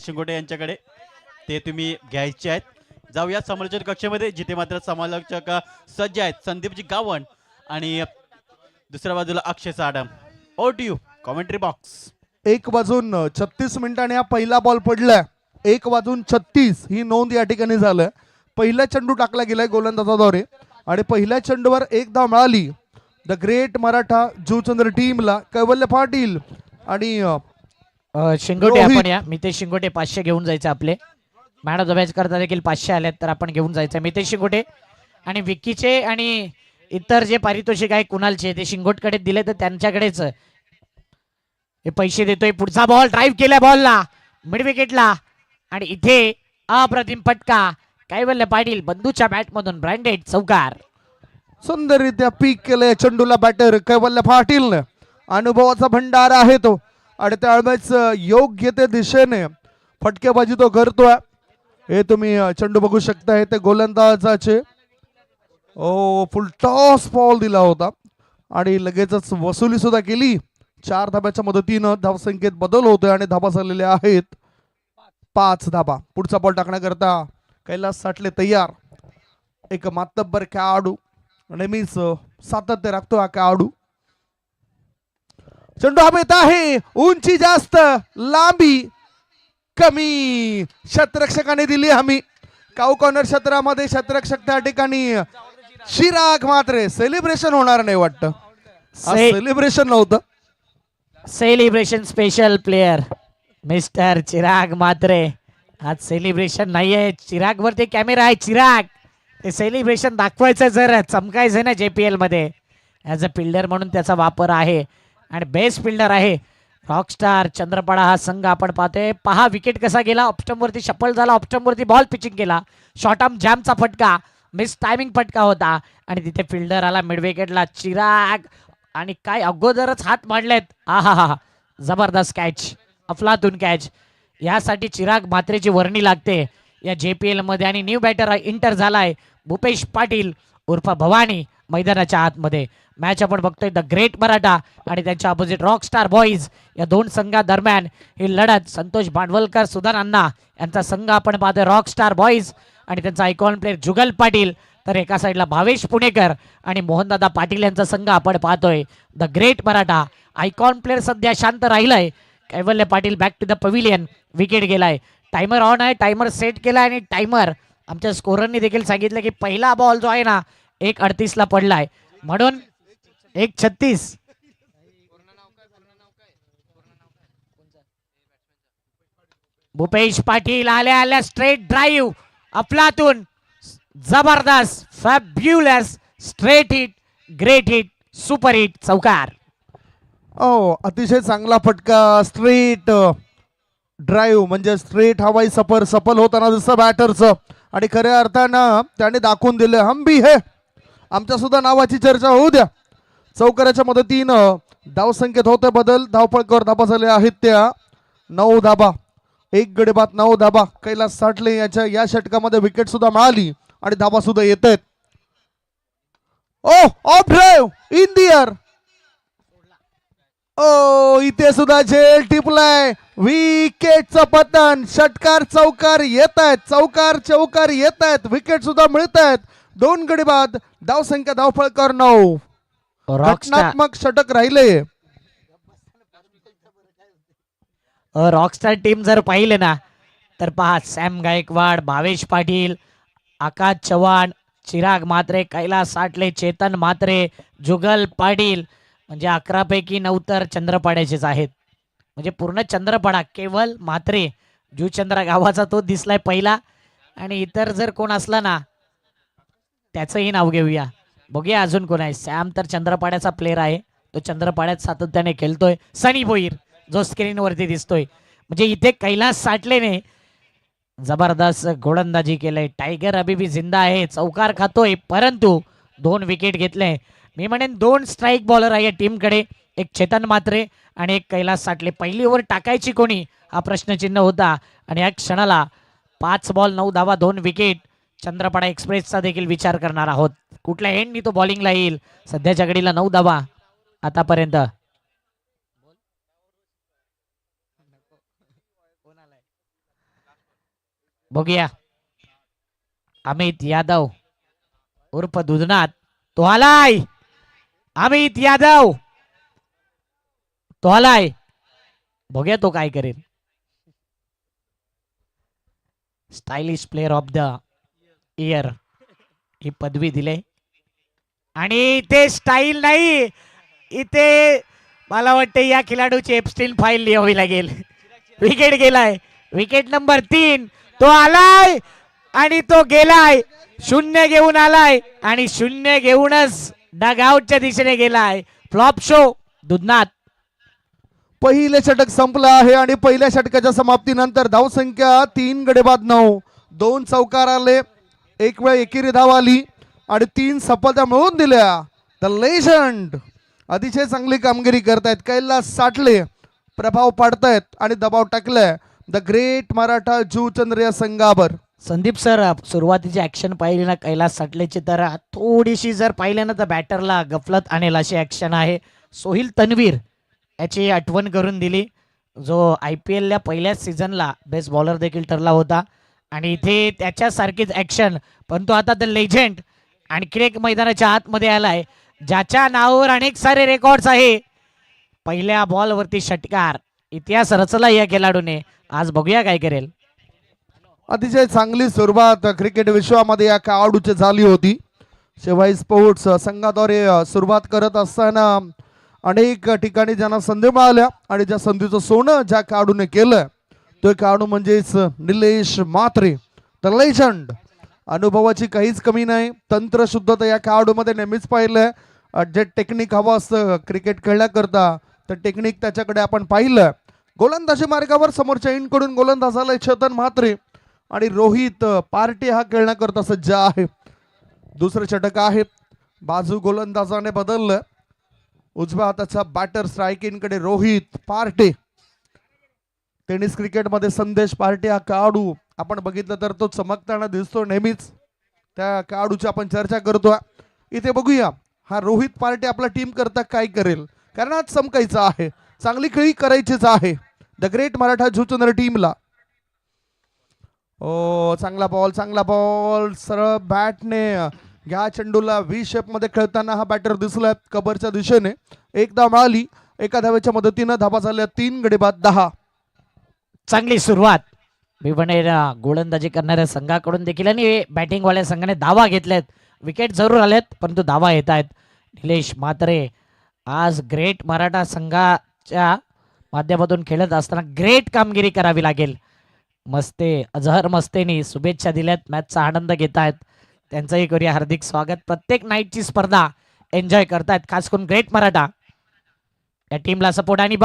शिंगोटे यांच्याकडे, ते तुम्ही घ्यायचे आहेत. जाऊया समालोचन कक्षामध्ये, जिथे मात्र समालोचक सज्ज आहेत. संदीपजी गावण आणि दुसऱ्या बाजूला Akshay Sadam. Over to you commentary box. 1:36 हा पहिला बॉल पडलाय. 1:36 ही नोंद या ठिकाणी झालं. पहिला चेंडू टाकला गेलाय गोलंदाजाद्वारे आणि पहिल्या चेंडूवर एक धाव मिळाली द ग्रेट मराठा जुचंद्र टीमला. कैवल्य पाटील आणि शिंगोटे आपण या. मितेश शिंगोटे 500 घेऊन जायचे आपले. मॅन ऑफ द मॅच करता देखील 500 आलेत, तर आपण घेऊन जायचं. मितेश शिंगोटे आणि विक्कीचे आणि इतर जे पारितोषिक आहे कुणालचे ते शिंगोटकडे दिले, तर त्यांच्याकडेच हे पैसे देतोय. पुढचा बॉल ड्राईव्ह केला बॉलला मिड विकेटला आणि इथे अप्रतिम फटका. कैवल्य पाटील बंधूच्या बॅट मधून ब्रँडेड चौकार. सुंदररित्या पीक केलंय चेंडूला बॅटर कैवल्य पाटील. अनुभवाचा भंडार आहे तो आणि त्यावेळेस योग्य ते दिशेने फटकेबाजी तो करतोय. हे तुम्ही चेंडू बघू शकता. हे ते गोलंदाजाचे फुल टॉस बॉल दिला होता आणि लगेचच वसुली सुद्धा केली. 4 धाब्याच्या मदतीनं धावसंख्येत बदल होतोय आणि धाबा झालेले आहेत 5 धाबा. पुढचा बॉल टाकण्याकरता कैलास साठले तयार. एक मातब्बर खेळाडू, नेहमीच सातत्य राखतो हा खेळाडू. चेंडू हवेत आहे. उंची जास्त, लांबी कमी. क्षेत्ररक्षकाने दिली हमी. काऊ कॉर्नर क्षेत्रामध्ये क्षेत्ररक्षक त्या ठिकाणी चिराग मात्र सेलिब्रेशन होणार नाही वाटतं. सेलिब्रेशन नव्हतं, celebration special player mister Chirag Matre. आज सेलिब्रेशन नाहीये. चिराग वरती कॅमेरा आहे. चिराग ते सेलिब्रेशन दाखवायचं, जर चमकायचं ना JPL मध्ये. ॲज अ फिल्डर म्हणून त्याचा वापर आहे आणि बेस्ट फिल्डर आहे. रॉकस्टार चंद्रपाडा हा संघ आपण पाहतोय. पहा विकेट कसा गेला. ऑप्स्टम वरती शफल झाला. ऑप्स्टम वरती बॉल पिचिंग केला. शॉर्ट आर्म जॅमचा फटका, मिस टायमिंग फटका होता आणि तिथे फिल्डर आला मिड विकेटला. चिराग आणि काय अगोदरच हात मांडलेत. हा जबरदस्त कॅच, अफलातून कॅच. यासाठी चिराग मात्रेची वर्णी लागते या JPL मध्ये. आणि न्यू बॅटर इंटर झालाय भूपेश पाटील उर्फ भवानी मैदानाच्या आतमध्ये. मॅच आपण बघतोय द ग्रेट मराठा आणि त्यांच्या अपोजिट रॉकस्टार बॉईज या दोन संघादरम्यान ही लढत. संतोष भांडवलकर सुधार अण्णा यांचा संघ आपण पाहतोय रॉकस्टार बॉईज आणि त्यांचा आयकॉन प्लेअर जुगल पाटील. तर एका साईडला भावेश पुणेकर आणि मोहनदादा पाटील यांचा संघ आपण पाहतोय the great Maratha. Icon player सध्या शांत राहिलाय. Kaivalya Patil back to the pavilion. Wicket गेलाय. टायमर ऑन आहे. टायमर सेट केला आणि टायमर आमच्या स्कोररनी देखील सांगितलं की पहिला बॉल जो आहे ना 1:38 ला पडलाय, म्हणून 1:36. भूपेश पाटील आल्या स्ट्रेट ड्राईव्ह अफलातून जबरदस्त fabulous straight hit, great hit, super hit, चौकार. अतिशय चांगला फटका. स्ट्रेट ड्राईव्ह म्हणजे स्ट्रेट हवाई सफर सफल होताना जसं बॅटरचं आणि खऱ्या अर्थानं त्याने दाखवून दिलं हम भी है. आमच्या सुद्धा नावाची चर्चा होऊ द्या. चौकाराच्या मदतीनं धावसंख्येत होते बदल. धावपळकर धाबा झाले आहेत त्या 9 धाबा. 1 गडी बाद 9 धाबा. कैलास साठले याच्या या षटकामध्ये विकेट सुद्धा मिळाली आणि धाबा सुद्धा येत आहेत. Of drive in the air. इथे सुद्धा झेल टिपलाय. विकेटचं पतन. षटकार चौकार येत आहेत. चौकार चौकार येत आहेत. विकेट सुद्धा मिळत आहेत. 2 गडी बाद. धावसंख्या धावफळकर 9. रचनात्मक षटक राहिले. रॉकस्टार टीम जर पाहिले ना तर पहा सॅम गायकवाड, भावेश पाटील, आकाश चव्हाण, चिराग मात्रे, कैलास साठले, चेतन मात्रे, जुगल पाटील, म्हणजे 11 पैकी 9 तर चंद्रपाड्याचेच आहेत. म्हणजे पूर्ण चंद्रपाडा. केवळ मात्रे जुचंद्र गावाचा तो दिसलाय पहिला. आणि इतर जर कोण असला ना त्याचंही नाव घेऊया. बघूया अजून कोण आहे. सॅम तर चंद्रपाड्याचा प्लेअर आहे. तो चंद्रपाड्यात सातत्याने खेळतोय. सनी भोईर जो स्क्रीनवरती दिसतोय. म्हणजे इथे कैलास साठलेने जबरदस्त गोलंदाजी केलंय. टायगर अभी भी जिंदा आहे. चौकार खातोय परंतु 2 विकेट घेतले. मी म्हणेन 2 स्ट्राईक बॉलर आहे टीमकडे. एक चेतन मात्रे आणि एक कैलास साठले. पहिली ओव्हर टाकायची कोणी हा प्रश्नचिन्ह होता. आणि या क्षणाला 5 बॉल 9 धावा 2 विकेट. चंद्रपाडा एक्सप्रेसचा देखील विचार करणार आहोत. कुठल्या एंडनी तो बॉलिंगला येईल. सध्याच्या घडीला 9 धावा आतापर्यंत. बघूया अमित यादव उर्फ दुधनाथ तो आलाय. अमित यादव तो आलाय. बघूया तो काय करेल. Stylish player of the year ही पदवी दिले आणि इथे स्टाईल नाही, इथे मला वाटते या खेळाडूची एप्स्टीन फाईल लिहावी लागेल. विकेट गेलाय. Wicket number 3. तो आलाय आणि तो गेलाय. 0 घेऊन आलाय आणि 0 घेऊनच डगआउटच्या दिशेने गेलाय. Flop show Dudhnath. पहिले षटक संपलं आहे आणि पहिल्या षटकाच्या समाप्तीनंतर धावसंख्या 3 गडी बाद 9. 2 चौकार आले, एक वेळ एकेरी धाव आली आणि 3 सफलता मिळवून दिल्या. द लेजंड अतिशय चांगली कामगिरी करतायत. कैलास साठले प्रभाव पाडतायत आणि दबाव टाकलाय द ग्रेट मराठा जुचंद्र या संघावर. संदीप सर सुरुवातीची ऍक्शन पाहिली ना कैलास साठलेची तर थोडीशी जर पाहिलं ना तर बॅटरला गफलत आणेल अशी ऍक्शन आहे. सोहिल तन्वीर याची आठवण करून दिली जो IPL पहिल्याच सीझनला बेस्ट बॉलर देखील ठरला होता आणि इथे त्याच्यासारखीच ऍक्शन. परंतु आता द लेजंड आणखी एक मैदानाच्या आतमध्ये आलाय ज्याच्या नावावर अनेक सारे रेकॉर्ड्स आहे. पहिल्या बॉलवरती षटकार. इतिहास रचला या खेळाडूने. आज बघूया काय करेल. अतिशय चांगली सुरुवात क्रिकेट विश्वामध्ये या खेळाडूची झाली होती. शिवाय स्पोर्ट्स संघाद्वारे सुरुवात करत असताना अनेक ठिकाणी ज्यांना संधी मिळाल्या आणि ज्या संधीचं सोनं ज्या खेळाडूने केलं तो खेळाडू म्हणजेच निलेश म्हात्रे द लेजंड. अनुभवाची काहीच कमी नाही. तंत्र शुद्धता या खेळाडूमध्ये नेहमीच पाहिलंय. जे टेक्निक हवं असतं क्रिकेट खेळण्याकरता तर टेक्निक त्याच्याकडे आपण पाहिलं. गोलंदाजी मार्गावर समोरच्या इंडकडून गोलंदाजाला चेतन म्हात्रे आणि रोहित पार्टी हा खेळण्याकरता सज्ज आहे. दुसरं षटक आहे. बाजू गोलंदाजाने बदललं. उजव्या हाताचा बॅटर स्ट्रायकिंगकडे रोहित पार्टे. टेनिस क्रिकेटमध्ये संदेश पार्टे हा खेळाडू आपण बघितलं तर तो चमकताना दिसतो नेहमीच. त्या खेळाडूची आपण चर्चा करतोय. इथे बघूया हा रोहित पार्टे आपला टीम करता काय करेल, कारण आज चमकायचं आहे, चांगली खेळी करायचीच आहे द ग्रेट मराठा जुचंद्र टीमला. ओ चांगला बॉल सरळ बॅटने घ्या चेंडूला व्ही शेप मध्ये खेळताना हा बॅटर दिसलाय कबरच्या दिशेने. एक धाव मिळाली. एका धावेच्या मदतीनं धावा झाल्या 3 गडी बाद 10. चांगली सुरुवात मी म्हणेन गोलंदाजी करणाऱ्या संघाकडून देखील आणि बॅटिंग वाल्या संघाने धावा घेतल्यात. विकेट जरूर आलेत परंतु धावा येत आहेत. निलेश म्हात्रे आज ग्रेट मराठा संघाच्या माध्यमातून खेळत असताना ग्रेट कामगिरी करावी लागेल. मस्ते अजहर मस्तेनी शुभेच्छा दिल्यात. मॅचचा आनंद घेत आहेत. त्यांचंही करूया हार्दिक स्वागत. प्रत्येक नाईटची स्पर्धा एन्जॉय करतायत खास करून ग्रेट मराठा या टीमला सपोर्ट. आणि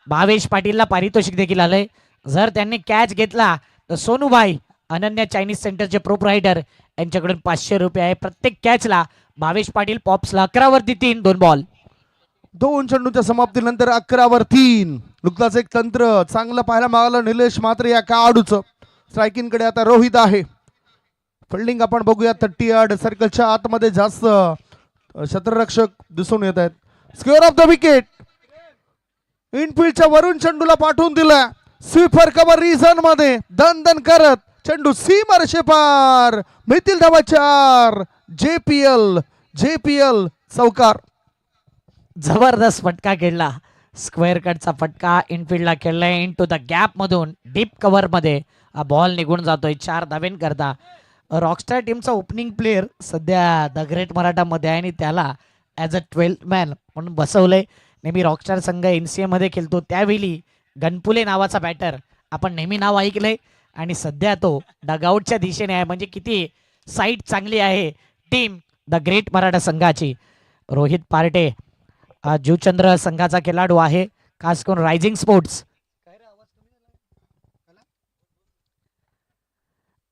भावेश पाटीलला पारितोषिक देखील आलंय. जर त्यांनी कॅच घेतला तर सोनूभाई अनन्या चायनीज सेंटरचे प्रोप्रायटर यांच्याकडून 500 रुपये आहे प्रत्येक कॅचला. भावेश पाटील पॉप्सला 11 वरती 3 2 बॉल. 2 चेंडूच्या समाप्तीनंतर 11 वर 3. नुकताच एक तंत्र चांगलं पाहायला मिळालं निलेश म्हात्रे या खेळाडूचं. स्ट्रायकिंग कडे आता रोहित आहे. फिल्डिंग आपण बघूया 30 यार्ड सर्कलच्या आतमध्ये जास्त क्षेत्ररक्षक दिसून येत आहेत. Square off the wicket. इनफिल्डच्या वरून चेंडूला पाठवून दिला. स्वीपर कव्हर रिझन मध्ये दन दन करत चेंडू सीमार शेपार. मिळतील धावा 4. JPL चौकार. जबरदस्त फटका खेळला. स्क्वेअर कटचा फटका इनफिल्डला खेळलाय. इनटू द गॅप मधून डीप कव्हर मध्ये हा बॉल निघून जातोय 4 धावेंकरता. रॉकस्टार टीमचा ओपनिंग प्लेअर सध्या द ग्रेट मराठा मध्ये आहे आणि त्याला ॲज अ 12th मॅन म्हणून बसवलंय. नेहमी रॉकस्टार संघ NCA मध्ये खेळतो त्यावेळी गणपुले नावाचा बॅटर आपण नेहमी नाव ऐकलंय आणि सध्या तो डगआउटच्या दिशेने आहे. म्हणजे किती साईट चांगली आहे टीम द ग्रेट मराठा संघाची. रोहित पार्टे जुचंद्र संघाचा खेळाडू आहे खास करून रायझिंग स्पोर्ट्स.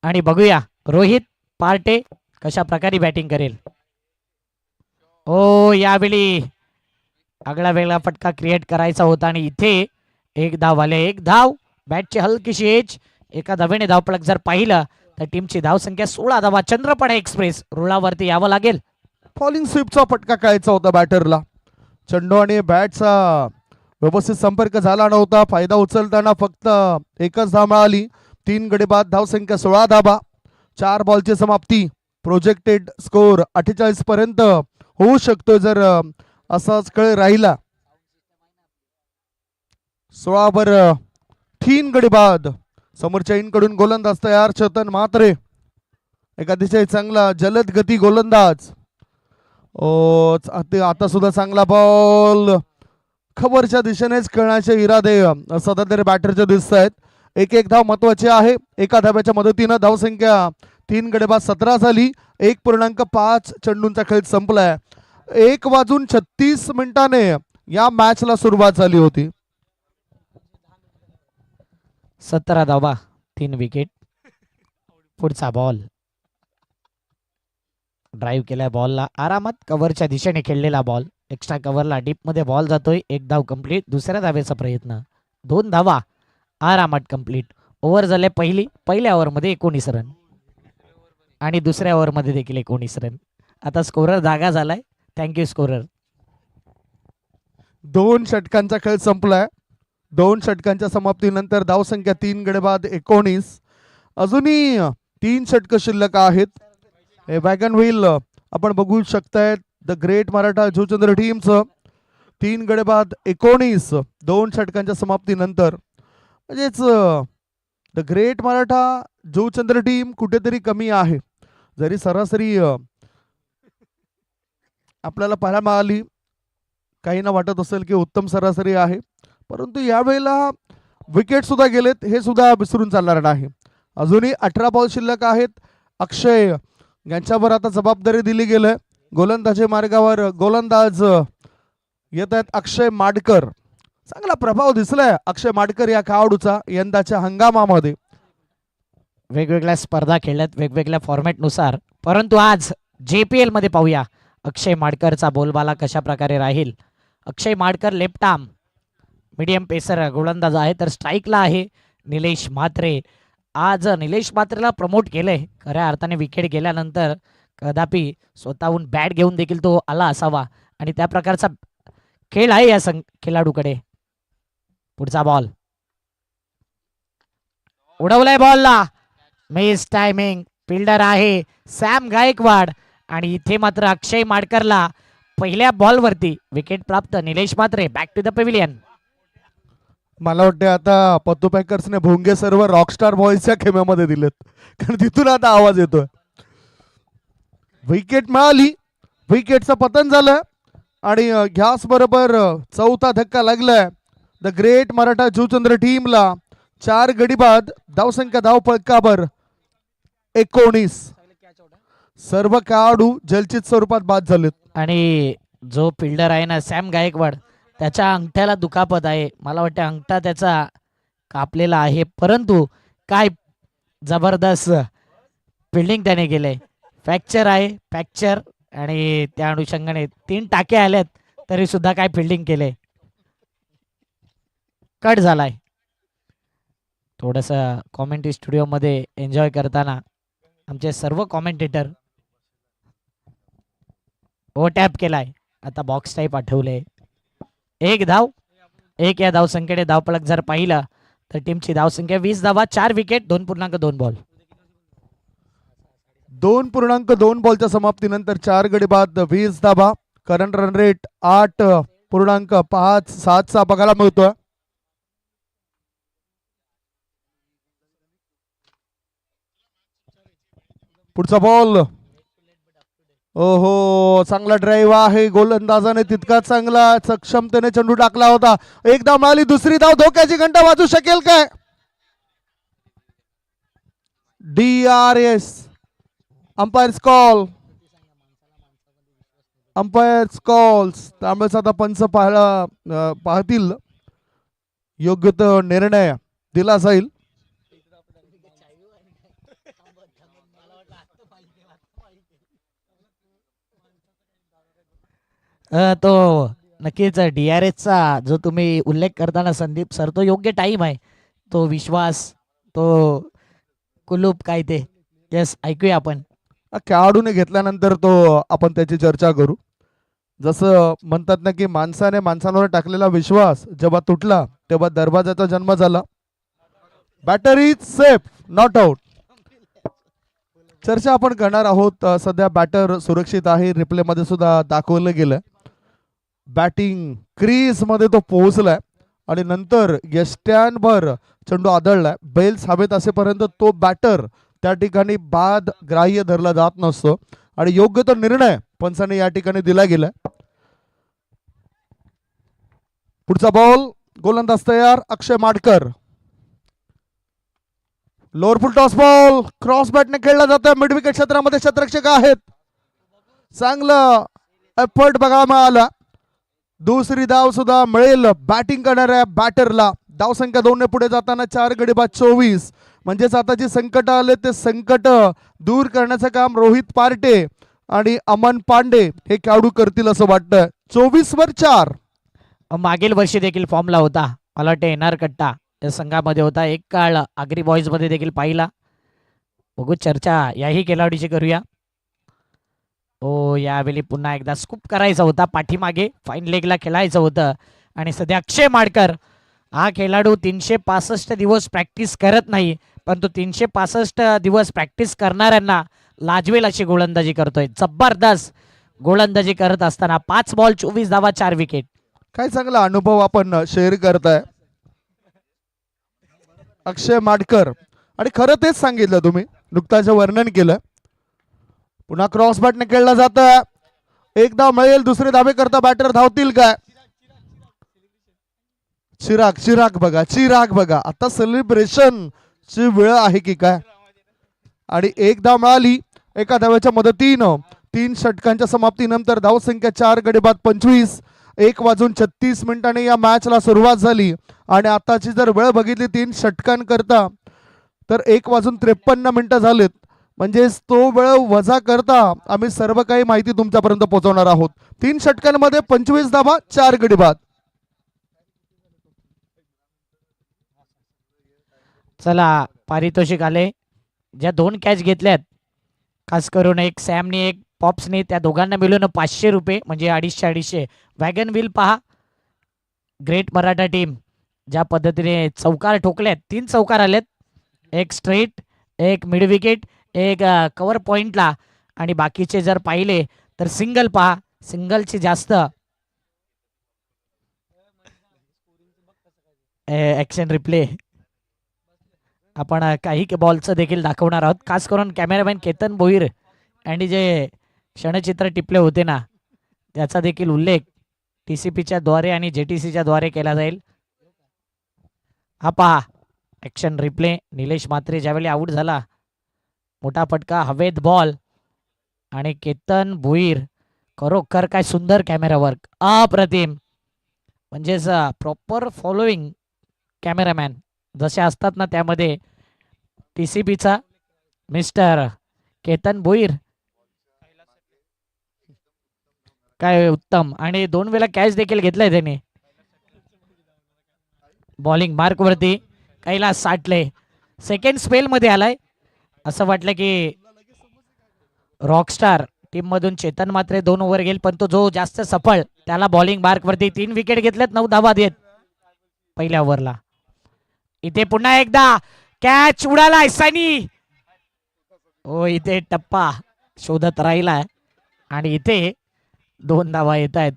आणि बघूया रोहित पार्टे कशा प्रकारे बॅटिंग करेल. ओ यावेळी आगळा वेगळा फटका क्रिएट करायचा होता आणि इथे एक धाव आले. एक धाव बॅटची हलकीशी एज. एका धावेने धावपळक जर पाहिलं तर टीमची धावसंख्या 16 धावा. चंद्रपडा एक्सप्रेस रुळावरती यावं लागेल. फॉलिंग स्वीपचा फटका खायचा होता बॅटरला. चेंडू आणि बॅटचा व्यवस्थित संपर्क झाला नव्हता. फायदा उचलताना फक्त एकच धाव मिळाली 3 गडी बाद, धावसंख्या 16 धाबा, 4 बॉलची समाप्ती. प्रोजेक्टेड स्कोर 48 पर्यंत होऊ शकतो जर असाच खेळ राहिला. 16 वर 3 गडी बाद. समोरच्या इनकडून गोलंदाज तयार चेतन म्हात्रे, एक अतिशय चांगला जलद गती गोलंदाज. आता सुद्धा चांगला बॉल, खबरच्या दिशेनेच खेळण्याचे इरादे सध्या बॅटरचे दिसत आहेत. एक धाव महत्वाची आहे. एका धाब्याच्या मदतीनं धावसंख्या 3 गडी बाद 17 झाली. 1.5 चेंडूंचा खेळ संपलाय. 1:36 या मॅचला सुरुवात झाली होती. 17 धावा, 3 विकेट. पुढचा बॉल, ड्राईव्ह केलाय बॉलला, आरामात कव्हरच्या दिशेने खेळलेला बॉल, एक्स्ट्रा कव्हरला डीप मध्ये बॉल जातोय. 1 धाव कंप्लीट. दुसऱ्या धावेचा प्रयत्न, 2 धावा आरामात कंप्लीट. ओव्हर झाले पहिल्या ओव्हरमध्ये 19 रन आणि दुसऱ्या ओव्हरमध्ये देखील 19 रन. आता स्कोरर जागा झालाय. Thank you scorer. 2 षटकांचा खेळ संपलाय. 2 षटकांच्या समाप्तीनंतर धावसंख्या 3 गडी बाद 19. अजूनही 3 षटक शिल्लक आहेत. हे वॅगन व्हील आपण बघू शकताय. द ग्रेट मराठा जुचंद्र टीमचं 3 गडी बाद 19 2 षटकांच्या समाप्तीनंतर. म्हणजेच the great Maratha Juchandra team कुठेतरी कमी आहे. जरी सरासरी आपल्याला पाहायला मिळाली, काहींना वाटत असेल की उत्तम सरासरी आहे, परंतु यावेळेला विकेट सुद्धा गेलेत, हे सुद्धा विसरून चालणार नाही. अजूनही 18 बॉल शिल्लक आहेत. अक्षय यांच्यावर आता जबाबदारी दिली गेली. गोलंदाजी मार्गावर गोलंदाज येत आहेत अक्षय माडकर. चांगला प्रभाव दिसलाय अक्षय माडकर या खेळाडूचा यंदाच्या हंगामामध्ये. वेगवेगळ्या स्पर्धा खेळल्यात वेगवेगळ्या फॉर्मॅटनुसार, परंतु आज JPL मध्ये पाहूया अक्षय माडकरचा बोलबाला कशा प्रकारे राहील. Akshay Madkar left arm medium pacer गोलंदाज आहे, तर स्ट्राईकला आहे निलेश म्हात्रे. आज निलेश म्हात्रेला प्रमोट केलंय. खऱ्या अर्थाने विकेट गेल्यानंतर कदापि स्वतःहून बॅट घेऊन देखील तो आला असावा आणि त्या प्रकारचा खेळ आहे या खेळाडूकडे. पुढचा बॉल उडवलाय बॉलला, मिस टायमिंग. फिल्डर आहे सॅम गायकवाड आणि इथे मात्र अक्षय माडकरला पहिल्या बॉलवरती विकेट प्राप्त. Nilesh Mhatre back to the pavilion. मला वाटतं आता पत्तू पॅकर्सने भोंगे सर्व रॉकस्टार बॉयजच्या खेम्यामध्ये दिलेत, कारण तिथून आता आवाज येतोय. विकेट मिळाली, विकेटचं पतन झालं आणि घ्यास बरोबर चौथा धक्का लागलाय द ग्रेट मराठा जुचंद्र टीमला. 4 गडी बाद, धावसंख्या धावफलकावर 19. सर्व खेळाडू जलचित स्वरूपात बाद झालेत. आणि जो फिल्डर आहे ना सॅम गायकवाड, त्याच्या अंगठ्याला दुखापत आहे. मला वाटतं अंगठा त्याचा कापलेला आहे, परंतु काय जबरदस्त फिल्डिंग त्याने केलंय. फ्रॅक्चर आहे, फ्रॅक्चर, आणि त्या अनुषंगाने 3 टाके आल्यात तरी सुद्धा काय फिल्डिंग केले. कट झालाय. थोडस कॉमेंट्री स्टुडिओ मध्ये एन्जॉय करताना आमचे सर्व कॉमेंटेटर ओ टॅप केलाय. आता बॉक्स टाईप आठवले. 1 धाव, 1 या धावसंख्येने धावफलक जर पाहिलं तर टीमची धावसंख्या 20 धावा, 4 विकेट, 2.2 बॉल. 2.2 बॉलच्या समाप्तीनंतर 4 गडी बाद 20 धाबा. करंट रन रेट 8.57 बघायला मिळतोय. पुढचा बॉल, ओहो, चांगला ड्राईव्ह आहे. गोलंदाजाने तितका चांगला सक्षमतेने चेंडू टाकला होता. 1 धाव मिळाली, दुसरी धाव धोक्याची घंटा वाजू शकेल काय? DRS, umpires call, umpires calls. त्यामुळे आता पंच पाहतील, योग्य तो निर्णय दिला जाईल. तो नक्कीच DRSचा जो तुम्ही उल्लेख करताना संदीप सर, तो योग्य टाइम आहे. तो विश्वास, तो कुलूप, काय ते, यस, ऐकूया आपण. खेळाडूने घेतल्यानंतर तो आपण त्याची चर्चा करू. जसं म्हणतात ना की माणसाने माणसांवर टाकलेला विश्वास जेव्हा तुटला तेव्हा दरवाजाचा जन्म झाला. Batter is safe. Not out. चर्चा आपण करणार आहोत. सध्या बॅटर सुरक्षित आहे. रिप्ले मध्ये सुद्धा दाखवलं गेलं. बॅटिंग क्रीज मध्ये तो पोहोचलाय आणि नंतर यष्ट्यांवर चेंडू आदळलाय. बेल्स हवेत असेपर्यंत तो बॅटर त्या ठिकाणी बाद ग्राह्य धरला जात नसतो आणि योग्य तो निर्णय पंचाने या ठिकाणी दिला गेलाय. पुढचा बॉल, गोलंदाज तयार, Akshay Madkar. Lower full toss ball cross बॅटने खेळला जातोय. मिड विकेट क्षेत्रामध्ये क्षेत्ररक्षक आहेत. चांगलं एफर्ट बघायला मिळाला. दुसरी धाव सुद्धा मिळेल बॅटिंग करणाऱ्या बॅटरला. धावसंख्या 2 ने पुढे जाताना 4 गडी बाद 24. म्हणजेच आता जी संकट आले ते संकट दूर करण्याचं काम रोहित पार्टे आणि अमन पांडे हे खेळाडू करतील असं वाटतं. 24 वर 4. मागील वर्षी देखील फॉर्मला होता. मला वाटतं येणार कट्टा या संघामध्ये होता. एक काळ आगरी बॉईज मध्ये देखील पाहिला. बघू चर्चा याही खेळाडूची करूया. ओ यावेळी पुन्हा एकदा स्कूप करायचा होता. पाठीमागे फाईन लेगला खेळायचं होतं. आणि सध्या अक्षय माडकर हा खेळाडू 365 दिवस प्रॅक्टिस करत नाही, पण तो 365 दिवस प्रॅक्टिस करणाऱ्यांना लाजवेल अशी गोलंदाजी करतोय. जबरदस्त गोलंदाजी करत असताना 5 बॉल 24 धावा 4 विकेट. काय चांगला अनुभव आपण शेअर करताय अक्षय माडकर. आणि खरं तेच सांगितलं तुम्ही, नुकताच वर्णन केलं. पुन्हा क्रॉस बॅटने खेळला जात. एक धाव मिळेल. दुसरे धावे करता बॅटर धावतील काय? चिराग बघा आता सेलिब्रेशन ची वेळ आहे की काय? आणि एक धाव मिळाली एका धाव्याच्या मदतीनं. 3 षटकांच्या समाप्तीनंतर धावसंख्या 4 गडी बाद 25. 1:36 या मॅचला सुरुवात झाली आणि आताची जर वेळ बघितली 3 षटकांकरता तर 1:53 झालेत. म्हणजेच तो वेळ वजा करता आम्ही सर्व काही माहिती तुमच्यापर्यंत पोहोचवणार आहोत. 3 षटकांमध्ये 25 धावा 4 गडी बाद. चला पारितोषिक आले. ज्या 2 कॅच घेतल्यात, खास करून एक सॅमने एक पॉप्सने, त्या दोघांना मिळून 500 रुपये म्हणजे 250. वॅगन व्हील पहा. ग्रेट मराठा टीम ज्या पद्धतीने चौकार ठोकल्यात, 3 चौकार आलेत. एक स्ट्रेट, एक मिड विकेट, एक कव्हर पॉइंटला आणि बाकीचे जर पाहिले तर सिंगल पहा. सिंगलची जास्त ॲक्शन रिप्ले आपण काही बॉलचं देखील दाखवणार आहोत. खास करून कॅमेरामॅन केतन भोईर आणि जे क्षणचित्र टिपले होते ना, त्याचा देखील उल्लेख TCPच्या द्वारे आणि JTCच्या द्वारे केला जाईल. हा पहा ॲक्शन रिप्ले. निलेश म्हात्रे ज्यावेळी आऊट झाला, मोठा फटका, हवेत बॉल आणि केतन भोईर खरोखर काय सुंदर कॅमेरा वर्क, अप्रतिम. म्हणजेच प्रॉपर फॉलोईंग कॅमेरामॅन जसे असतात ना, त्यामध्ये TCPचा मिस्टर केतन भोईर काय उत्तम. आणि 2 वेळा कॅच देखील घेतलाय त्याने. बॉलिंग मार्क वरती कैलास साठले सेकंड स्पेल मध्ये आलाय. असं वाटलं की रॉकस्टार टीम मधून चेतन मात्रे 2 ओव्हर गेल, पण तो जो जास्त सफळ त्याला बॉलिंग मार्क वरती. 3 विकेट घेतल्यात, 9 धावा देत पहिल्या ओव्हरला. इथे पुन्हा एकदा कॅच उडालाय सनी. हो इथे टप्पा शोधत राहिलाय आणि इथे 2 धावा येत आहेत.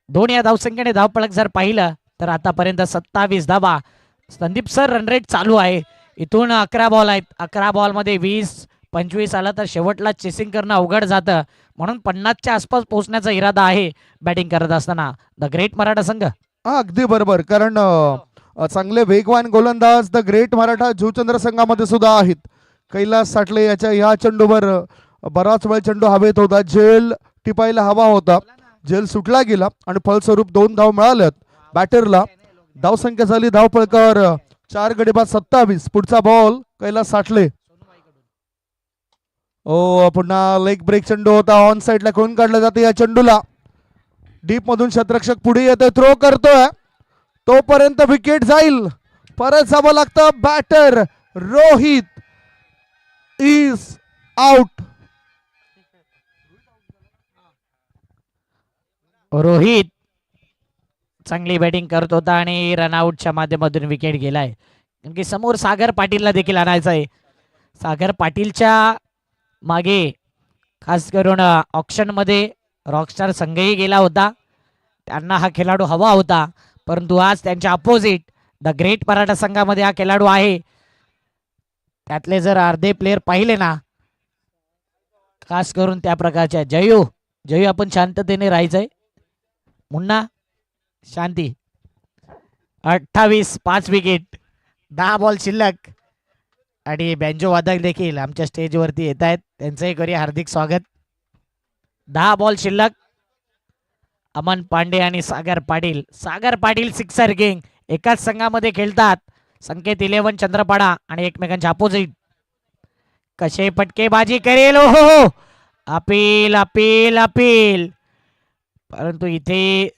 2 या धावसंख्येने धावपळक जर पाहिलं तर आतापर्यंत 27 धावा. संदीप सर रनरेट चालू आहे. इथून 11 बॉल आहेत. 11 बॉलमध्ये 20-25 आला तर शेवटला चेसिंग करणं अवघड जातं. म्हणून 50च्या आसपास पोहोचण्याचा इरादा आहे बॅटिंग करत असताना द ग्रेट मराठा संघ. अगदी बरोबर. कारण चांगले वेगवान गोलंदाज द ग्रेट मराठा जुचंद्र संघामध्ये सुद्धा आहेत. कैलास साठले याच्या या चेंडूवर बराच वेळ चेंडू हवेत होता. झेल टिपायला हवा होता, झेल सुटला गेला आणि फलस्वरूप 2 धाव मिळाल्यात बॅटरला. धावसंख्या झाली धावपळकावर 4 गडी बाद 27. पुढचा बॉल कैलास साठले. ओ पुन्हा लेग ब्रेक चेंडू होता. ऑन साइडला कोण काढला जाते या चेंडूला. डीप मधून क्षेत्ररक्षक पुढे येतोय, थ्रो करतोय, तोपर्यंत विकेट जाईल. परत जावं लागतं. Batter Rohit is out. Rohit चांगली बॅटिंग करत होता आणि रनआउटच्या माध्यमातून विकेट गेलाय. कारण की समोर सागर पाटीलला देखील आणायचं आहे. सागर पाटीलच्या मागे खास करून ऑक्शन मध्ये रॉकस्टार संघही गेला होता. त्यांना हा खेळाडू हवा होता, परंतु आज त्यांच्या अपोजिट द ग्रेट मराठा संघामध्ये हा खेळाडू आहे. त्यातले जर अर्धे प्लेयर पाहिले ना, खास करून त्या प्रकारच्या जयू आपण शांततेने राहायचंय. मुन्ना शांती. 28 5 विकेट, 10 बॉल शिल्लक. आणि बँजो वादक देखील आमच्या स्टेजवरती येत आहेत, त्यांचंही करूया हार्दिक स्वागत. 10 बॉल शिल्लक. अमन पांडे आणि सागर पाटील सिक्सर किंग एकाच संघामध्ये खेळतात. संकेत 11 चंद्रपाडा आणि एकमेकांच्या अपोजिट. कसे फटकेबाजी करेल, हो अपील अपील अपील. परंतु इथे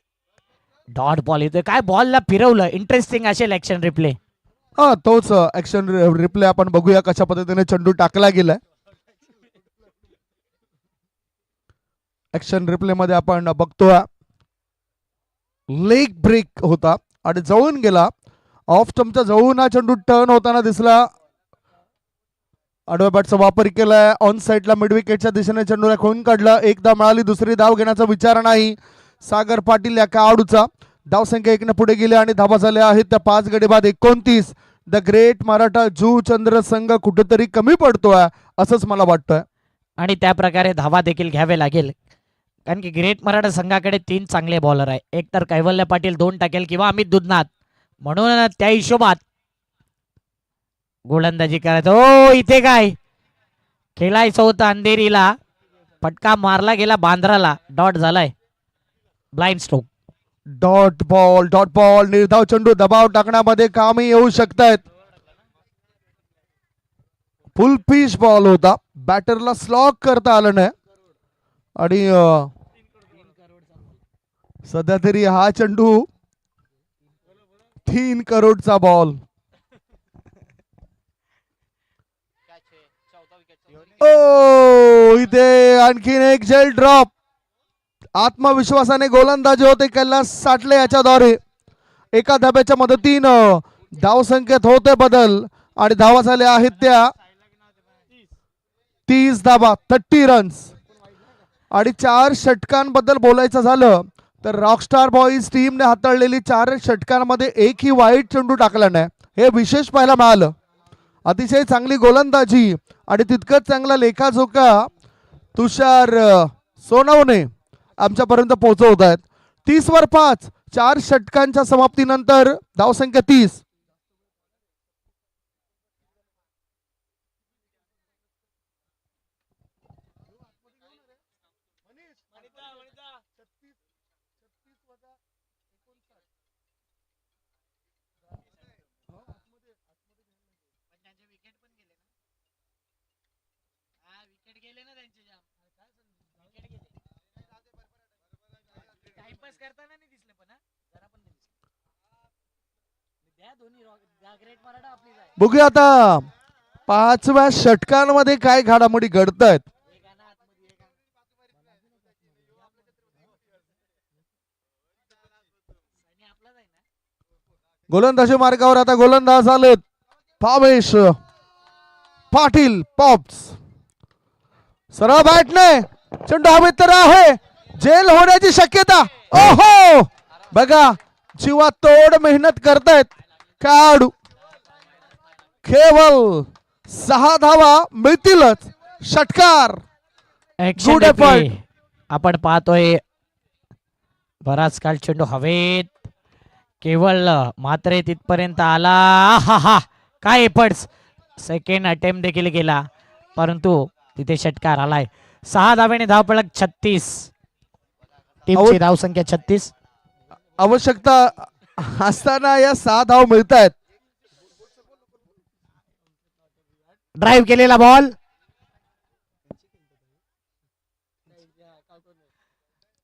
डॉट बॉल येतोय. काय बॉलला फिरवलं, इंटरेस्टिंग असेल ऍक्शन रिप्ले. हा तोच ऍक्शन रिप्ले आपण बघूया कशा पद्धतीने चेंडू टाकला गेलाय. ऍक्शन रिप्ले मध्ये आपण बघतोय लेग ब्रेक होता आणि जवळून गेला. ऑफ स्टंपच्या जवळून हा चेंडू टर्न होताना दिसला. आडव्या बॅटचा वापर केलाय. ऑन साईडला मिड विकेटच्या दिशेने चेंडूला खोळून काढला. एकदा मिळाली, दुसरी धाव घेण्याचा विचार नाही सागर पाटील या खेळाडूचा. धावसंख्या 1 ने पुढे गेले आणि धावा झाल्या आहेत त्या 5 गडी बाद 29. द ग्रेट मराठा जुचंद्र संघ कुठेतरी कमी पडतोय असंच मला वाटतंय. आणि त्या प्रकारे धावा देखील घ्यावे लागेल, कारण की ग्रेट मराठा संघाकडे 3 चांगले बॉलर आहे. एक तर कैवल्य पाटील 2 टाकेल किंवा अमित दुधनाथ. म्हणून त्या हिशोबात गोलंदाजी करायचं. ओ इथे काय खेळायचं होतं अंधेरीला, फटका मारला गेला बांद्राला, डॉट झालाय. Blind stroke. डॉट बॉल निर्धाव चेंडू दबाव टाकण्यामध्ये कामी येऊ शकतायत. फुल पिच बॉल होता, बॅटरला स्लॉक करता आलं नाही. आणि सध्या तरी हा चेंडू 3 करोडचा बॉल. ओ इथे आणखीन एक जेल ड्रॉप. आत्मविश्वासाने गोलंदाजी होते कैलास साठले याच्याद्वारे. एका धाब्याच्या मदतीनं धावसंख्येत होते बदल आणि धावा झाल्या आहेत त्या 30 धावा 30 रन्स. आणि 4 षटकांबद्दल बोलायचं झालं तर रॉकस्टार बॉईज टीमने हाताळलेली 4 षटकांमध्ये एकही वाईट चेंडू टाकला नाही, हे विशेष पाहायला मिळालं. अतिशय चांगली गोलंदाजी आणि तितकंच चांगला लेखाजोखा तुषार सोनवणे आमच्यापर्यंत पोहोचवत आहेत. 30 वर 5, 4 षटकांच्या समाप्तीनंतर धावसंख्या 30. बघूया आता 5व्या षटकांमध्ये काय घडामोडी घडतायत. गोलंदाजी मार्गावर आता गोलंदाज आलेत भावेश पाटील पॉप्स. सरळ बॅटने चेंडू हवेत तर आहे, जेल होण्याची शक्यता. ओहो बघा, जीवा तोड मेहनत करतायत खेळाडू. केवळ 6 धावा मिळतीलच. षटकार Action replay. आपण पाहतोय बराच काळ चेंडू हवेत, केवळ मात्र तिथपर्यंत आला. हा हा काय एफर्ट्स. सेकंड अटेम्प्ट देखील गेला, परंतु तिथे षटकार आलाय. 6 धाव्याने धावफलक 36. टीमची धावसंख्या 36. आवश्यकता असताना या 6 धाव मिळत आहेत. ड्राईव्ह केलेला बॉल.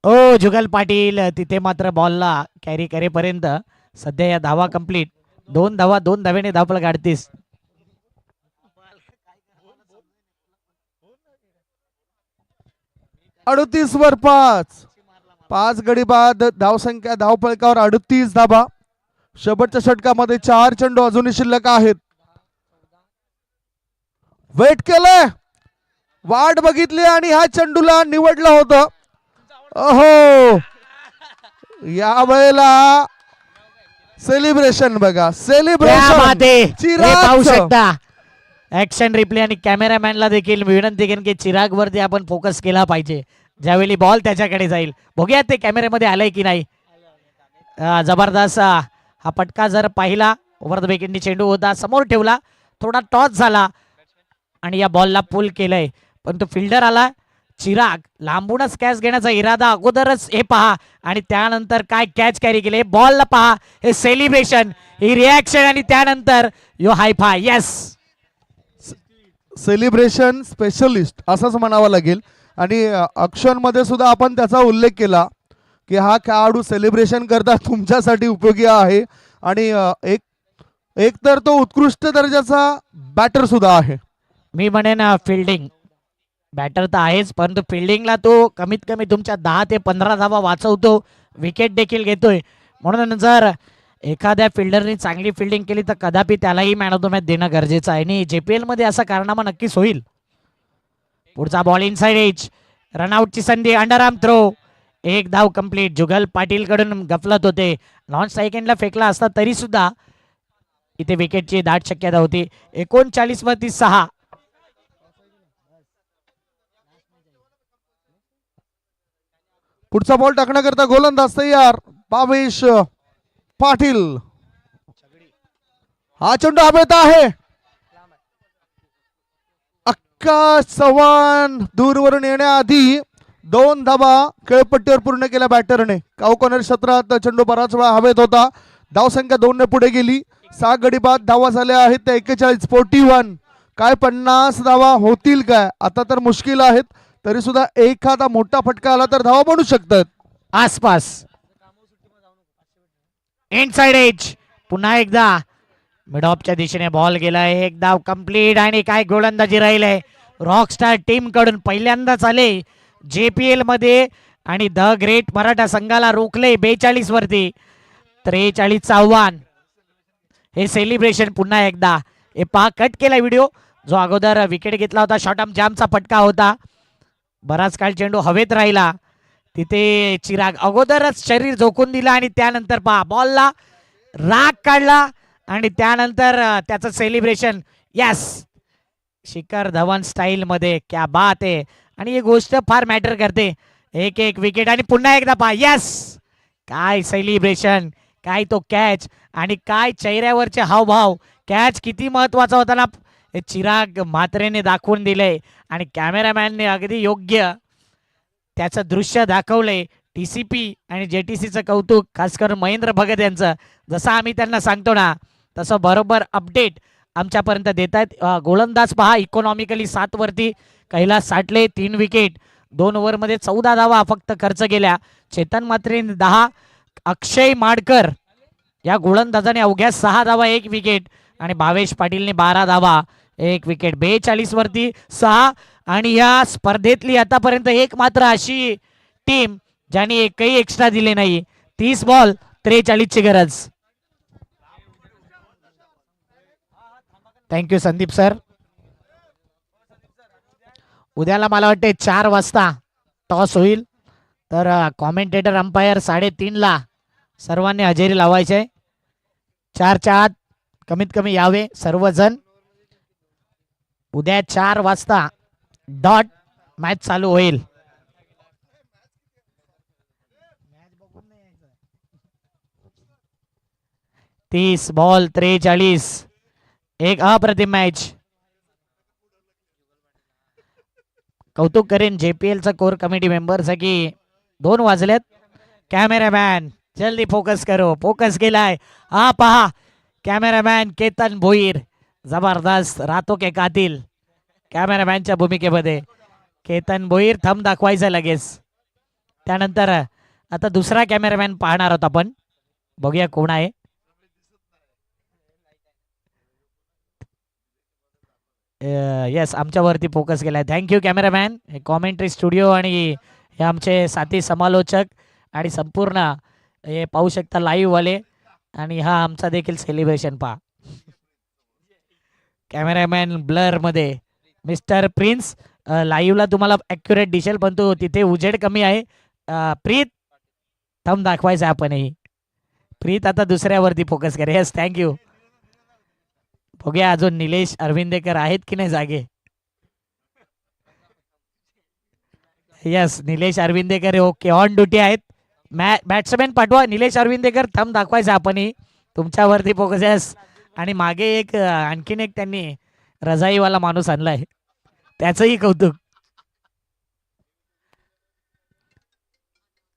ओ जुगल पाटील तिथे मात्र बॉलला कॅरी करेपर्यंत सध्या या धावा कंप्लीट. 2 धावा 2 धाव्याने धावफलक 38. 38 वर 5, 5 गडी बाद धावसंख्या धावफलकावर 38 धाबा. शेवटच्या षटकामध्ये 4 चेंडू अजूनही शिल्लक आहेत. वेट केलंय, वाट बघितली आणि ह्या चेंडूला निवडलं होतं. अहो, या वेळेला सेलिब्रेशन बघा, सेलिब्रेशन पाहू शकता. ऍक्शन रिप्ले आणि कॅमेरामॅनला देखील विनंती करेन की चिराग वरती आपण फोकस केला पाहिजे ज्यावेळी बॉल त्याच्याकडे जाईल. बघूया ते कॅमेऱ्यामध्ये आलंय की नाही. जबरदस्त हा पटका जर पाहिला, ओव्हर द विकेटनी चेंडू होता, समोर ठेवला, थोडा टॉस झाला आणि या बॉलला पुल केलंय, पण तो फिल्डर आला. चिराग लांबूनच कॅच घेण्याचा इरादा अगोदरच हे पहा आणि त्यानंतर काय कॅच कॅरी केले, बॉलला पहा, हे सेलिब्रेशन, ही रिॲक्शन आणि त्यानंतर यो हायफाय. येस, सेलिब्रेशन स्पेशलिस्ट असंच म्हणावं लागेल. आणि अक्षर मध्ये सुद्धा आपण त्याचा उल्लेख केला की हा खेळाडू सेलिब्रेशन करता तुमच्यासाठी उपयोगी आहे आणि एक तर तो उत्कृष्ट दर्जाचा बॅटर सुद्धा आहे. मी म्हणेन फिल्डिंग बॅटर तर आहेच, परंतु फिल्डिंगला तो कमीत कमी तुमच्या 10 ते 15 धावा वाचवतो, विकेट देखील घेतोय. म्हणून जर एखाद्या फिल्डरनी चांगली फिल्डिंग केली तर कदापि त्यालाही मॅन ऑफ द मॅच देणं गरजेचं आहे आणि JPL मध्ये असा कारनामा नक्कीच होईल. पुढचा बॉल इनसाइड एज, रनआउटची संधी, अंडरआर्म थ्रो, एक धाव कंप्लीट. जुगल पाटील कडून गफलत होते, नॉन स्ट्राईक एंडला फेकला असता तरी सुद्धा इथे विकेटची दाट शक्यता होती. 39 वरती 6. पुढचा बॉल टाकण्याकरता गोलंदाज तयार, भावेश पाटील. हा चेंडू हवेत आहे, आकाश चव्हाण दूरवरून येण्याआधी 2 धावा खेळपट्टीवर पूर्ण केल्या बॅटरने. काऊ कॉर्नर क्षेत्रात चेंडू बराच वेळा हवेत होता. धावसंख्या 2 ने पुढे गेली. 6 गडी बाद धावा झाल्या आहेत त्या 41. 41 काय 50 धावा होतील काय, आता तर मुश्किल आहेत. तरी सुद्धा एखादा मोठा फटका आला तर धावा बनू शकतात आसपास. इनसाइड एज, पुन्हा एकदा मिड ऑफच्या दिशेने बॉल गेलाय, एक धाव कंप्लीट आणि काय गोलंदाजी राहिलंय. रॉकस्टार टीम कडून पहिल्यांदाच आले JPL मध्ये आणि द ग्रेट मराठा संघाला रोखले 42 वरती. 43 आव्हान. हे सेलिब्रेशन पुन्हा एकदा, हे पहा कट केला व्हिडिओ, जो अगोदर विकेट घेतला होता, शॉर्ट आर्म जामचा फटका होता, बराच काळ चेंडू हवेत राहिला. तिथे चिराग अगोदरच शरीर झोकून दिला आणि त्यानंतर पहा बॉलला राग काढला आणि त्यानंतर त्याचं celebration. Yes, Shikhar Dhawan style मध्ये, क्या बात आहे. आणि ही गोष्ट फार मॅटर करते. एक विकेट आणि पुन्हा एकदा पहा. यस, काय सेलिब्रेशन, काय तो कॅच आणि काय चेहऱ्यावरचे हावभाव. कॅच किती महत्वाचा होता ना, हे चिराग म्हात्रेने दाखवून दिले आणि कॅमेरामॅनने अगदी योग्य त्याचं दृश्य दाखवलंय. TCP आणि JTCचं कौतुक, खास करून महेंद्र भगत यांचं. जसं आम्ही त्यांना सांगतो ना तसं बरोबर अपडेट आमच्यापर्यंत देत आहेत. गोलंदाज पहा, इकॉनॉमिकली 7 वरती कैलास साठले, 3 विकेट, 2 ओव्हरमध्ये 14 धावा फक्त खर्च केल्या. चेतन म्हात्रेने 10, अक्षय माडकर या गोलंदाजाने अवघ्या 6 धावा 1 विकेट आणि भावेश पाटीलने 12 धावा 1 विकेट. 42 वरती 6 आणि या स्पर्धेतली आतापर्यंत एक मात्र अशी टीम ज्याने एकही एक्स्ट्रा दिले नाही. 30 बॉल 43 ची गरज. Thank you Sandeep sir. उद्याला मला वाटते 4 वाजता टॉस होईल, तर कॉमेंटेटर अंपायर 3:30 ला सर्वांनी हजेरी लावायचे. 4च्या आत कमीत कमी यावे सर्वजण. उद्या 4 वाजता डॉट मॅच चालू होईल. तीस बॉल 43, एक अप्रतिम मॅच. कौतुक करेन JPLचा कोर कमिटी मेंबर्स की 2 वाजलेत. कॅमेरामॅन जल्दी फोकस करो, फोकस केलाय. हा पहा कॅमेरामॅन केतन भोईर, जबरदस्त, रातो के कातिल कॅमेरामॅनच्या भूमिकेमध्ये. केतन भोईर थंब दाखवायचा लगेच. त्यानंतर आता दुसरा कॅमेरामॅन पाहणार आहोत आपण, बघूया कोण आहे. येस, आमच्यावरती फोकस केलाय. Thank you cameraman. हे कॉमेंट्री स्टुडिओ आणि हे आमचे साथी समालोचक आणि संपूर्ण हे पाहू शकता लाईव्ह वाले आणि हा आमचा देखील सेलिब्रेशन पहा. कॅमेरामॅन ब्लर मध्ये मिस्टर प्रिन्स. लाईव्हला तुम्हाला ॲक्युरेट दिसेल पण तो तिथे उजेड कमी आहे. प्रीत थंब दाखवायचा आपणही. प्रीत आता दुसऱ्यावरती फोकस करे. Yes thank you. बघूया अजून निलेश अरविंदेकर आहेत की नाही जागे. Yes Nilesh Arvindekar okay on duty आहेत. बॅट्समॅन पाठवा. निलेश अरविंदेकर थंब दाखवायचा आपणही तुमच्यावरती फोकस. यस आणि मागे एक आणखीन एक त्यांनी रजाईवाला माणूस आणलाय त्याचंही कौतुक.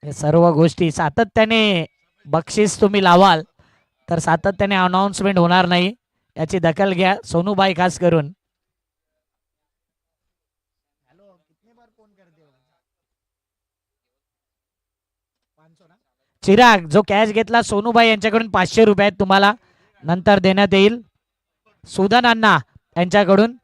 हे सर्व गोष्टी सातत्याने बक्षीस तुम्ही लावाल तर सातत्याने अनाउन्समेंट होणार नाही याची दखल घ्या सोनूबाई खास करून. चिराग जो कॅच घेतला सोनूबाई यांच्याकडून 500 रुपये तुम्हाला नंतर देण्यात येईल. सुधन अण्णा यांच्याकडून